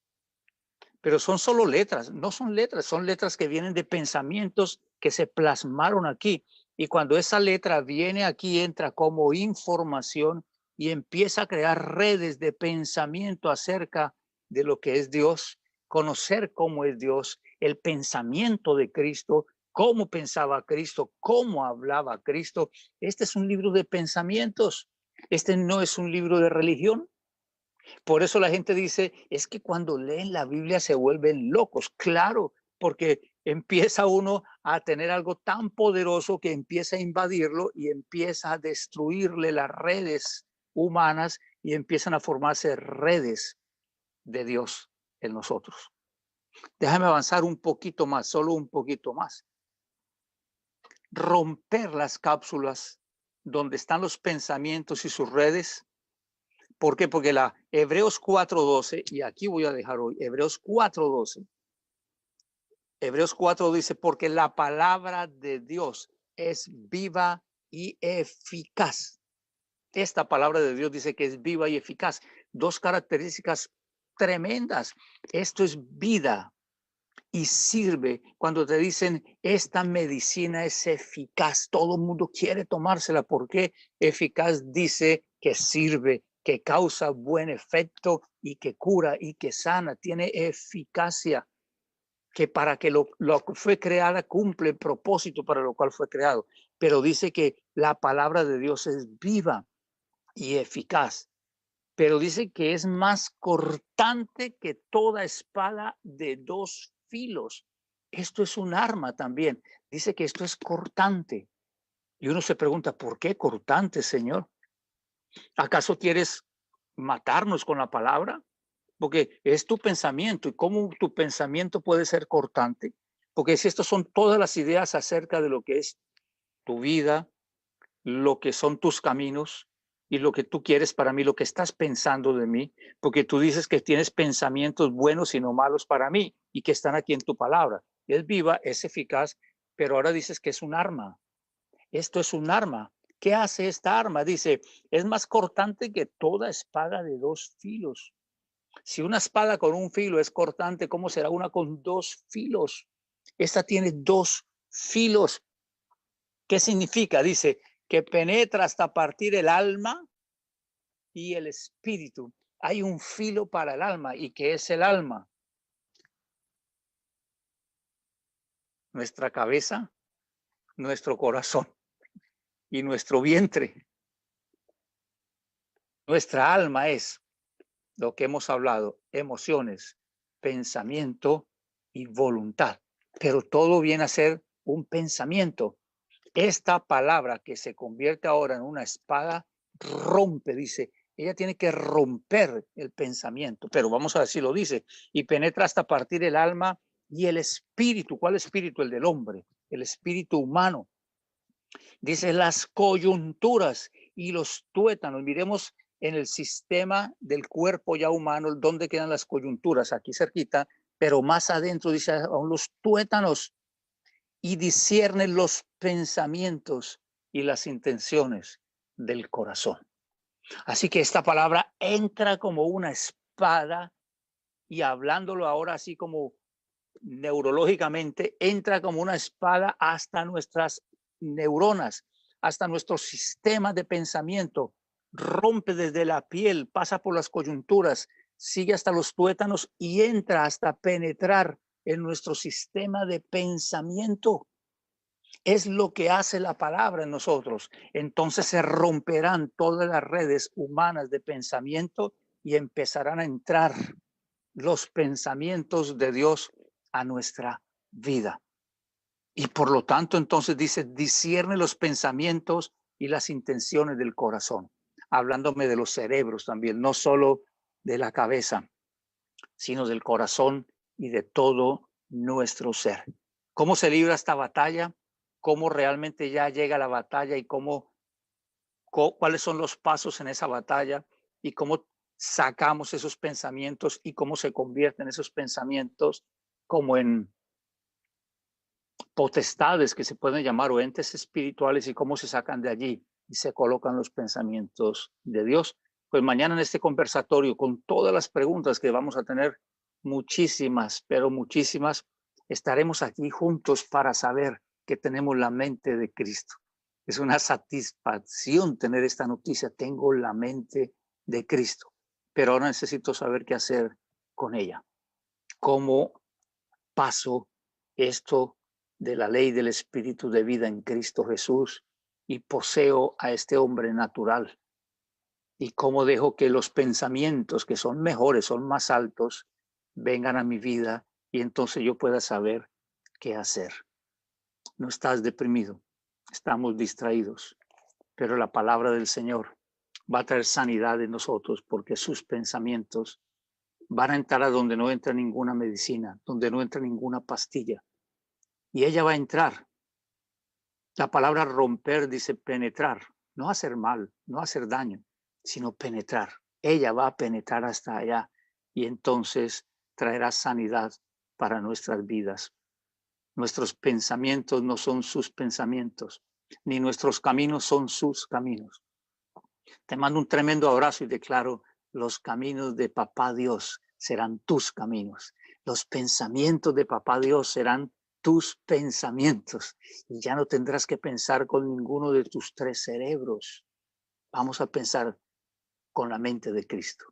Pero son solo letras, no son letras que vienen de pensamientos que se plasmaron aquí. Y cuando esa letra viene aquí, entra como información y empieza a crear redes de pensamiento acerca de lo que es Dios, conocer cómo es Dios, el pensamiento de Cristo, cómo pensaba Cristo, cómo hablaba Cristo. Este es un libro de pensamientos. Este no es un libro de religión. Por eso la gente dice, es que cuando leen la Biblia se vuelven locos. Claro, porque empieza uno a tener algo tan poderoso que empieza a invadirlo y empieza a destruirle las redes humanas y empiezan a formarse redes de Dios en nosotros. Déjame avanzar un poquito más, solo un poquito más. Romper las cápsulas donde están los pensamientos y sus redes. ¿Por qué? Porque la Hebreos 4:12, y aquí voy a dejar hoy, Hebreos 4:12. Hebreos 4 dice, porque la palabra de Dios es viva y eficaz. Esta palabra de Dios dice que es viva y eficaz. Dos características tremendas. Esto es vida y sirve. Cuando te dicen, esta medicina es eficaz, todo el mundo quiere tomársela. ¿Por qué? Eficaz dice que sirve, que causa buen efecto y que cura y que sana, tiene eficacia, que para que lo que fue creada cumple el propósito para lo cual fue creado. Pero dice que la palabra de Dios es viva y eficaz, pero dice que es más cortante que toda espada de dos filos. Esto es un arma también. Dice que esto es cortante. Y uno se pregunta, ¿por qué cortante, Señor? ¿Acaso quieres matarnos con la palabra? Porque es tu pensamiento. ¿Y cómo tu pensamiento puede ser cortante? Porque si estas son todas las ideas acerca de lo que es tu vida, lo que son tus caminos, y lo que tú quieres para mí, lo que estás pensando de mí, porque tú dices que tienes pensamientos buenos y no malos para mí y que están aquí en tu palabra. Es viva, es eficaz, pero ahora dices que es un arma. Esto es un arma. ¿Qué hace esta arma? Dice, es más cortante que toda espada de 2 filos. Si una espada con un filo es cortante, ¿cómo será una con 2 filos? Esta tiene 2 filos. ¿Qué significa? Dice que penetra hasta partir el alma y el espíritu. Hay un filo para el alma. ¿Y qué es el alma? Nuestra cabeza, nuestro corazón y nuestro vientre. Nuestra alma es lo que hemos hablado, emociones, pensamiento y voluntad. Pero todo viene a ser un pensamiento. Esta palabra que se convierte ahora en una espada rompe, dice, ella tiene que romper el pensamiento, pero vamos a ver si lo dice, y penetra hasta partir el alma y el espíritu. ¿Cuál espíritu? El del hombre, el espíritu humano. Dice las coyunturas y los tuétanos. Miremos en el sistema del cuerpo ya humano, ¿dónde quedan las coyunturas? Aquí cerquita, pero más adentro dice aún los tuétanos, y discierne los pensamientos y las intenciones del corazón. Así que esta palabra entra como una espada, y hablándolo ahora así como neurológicamente, entra como una espada hasta nuestras neuronas, hasta nuestro sistema de pensamiento, rompe desde la piel, pasa por las coyunturas, sigue hasta los tuétanos y entra hasta penetrar en nuestro sistema de pensamiento. Es lo que hace la palabra en nosotros. Entonces se romperán todas las redes humanas de pensamiento y empezarán a entrar los pensamientos de Dios a nuestra vida. Y por lo tanto, entonces dice, discierne los pensamientos y las intenciones del corazón, hablándome de los cerebros también, no solo de la cabeza, sino del corazón y de todo nuestro ser. ¿Cómo se libra esta batalla? ¿Cómo realmente ya llega la batalla y cuáles son los pasos en esa batalla y cómo sacamos esos pensamientos y cómo se convierten esos pensamientos como en potestades que se pueden llamar o entes espirituales y cómo se sacan de allí y se colocan los pensamientos de Dios? Pues mañana en este conversatorio, con todas las preguntas que vamos a tener, muchísimas, pero muchísimas, estaremos aquí juntos para saber que tenemos la mente de Cristo. Es una satisfacción tener esta noticia. Tengo la mente de Cristo, pero ahora necesito saber qué hacer con ella. ¿Cómo paso esto de la ley del espíritu de vida en Cristo Jesús y poseo a este hombre natural? ¿Y cómo dejo que los pensamientos que son mejores, son más altos, vengan a mi vida y entonces yo pueda saber qué hacer? No estás deprimido, estamos distraídos, pero la palabra del Señor va a traer sanidad en nosotros porque sus pensamientos van a entrar a donde no entra ninguna medicina, donde no entra ninguna pastilla. Y ella va a entrar. La palabra romper dice penetrar, no hacer mal, no hacer daño, sino penetrar. Ella va a penetrar hasta allá y entonces traerá sanidad para nuestras vidas. Nuestros pensamientos no son sus pensamientos, ni nuestros caminos son sus caminos. Te mando un tremendo abrazo y declaro: los caminos de Papá Dios serán tus caminos. Los pensamientos de Papá Dios serán tus pensamientos. Y ya no tendrás que pensar con ninguno de tus 3 cerebros. Vamos a pensar con la mente de Cristo.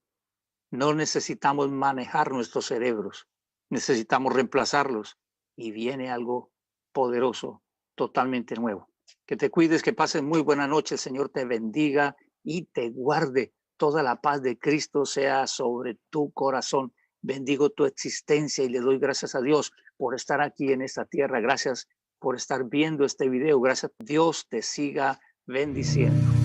No necesitamos manejar nuestros cerebros. Necesitamos reemplazarlos. Y viene algo poderoso, totalmente nuevo. Que te cuides, que pases muy buena noche. El Señor te bendiga y te guarde. Toda la paz de Cristo sea sobre tu corazón. Bendigo tu existencia y le doy gracias a Dios por estar aquí en esta tierra. Gracias por estar viendo este video. Gracias. Dios te siga bendiciendo.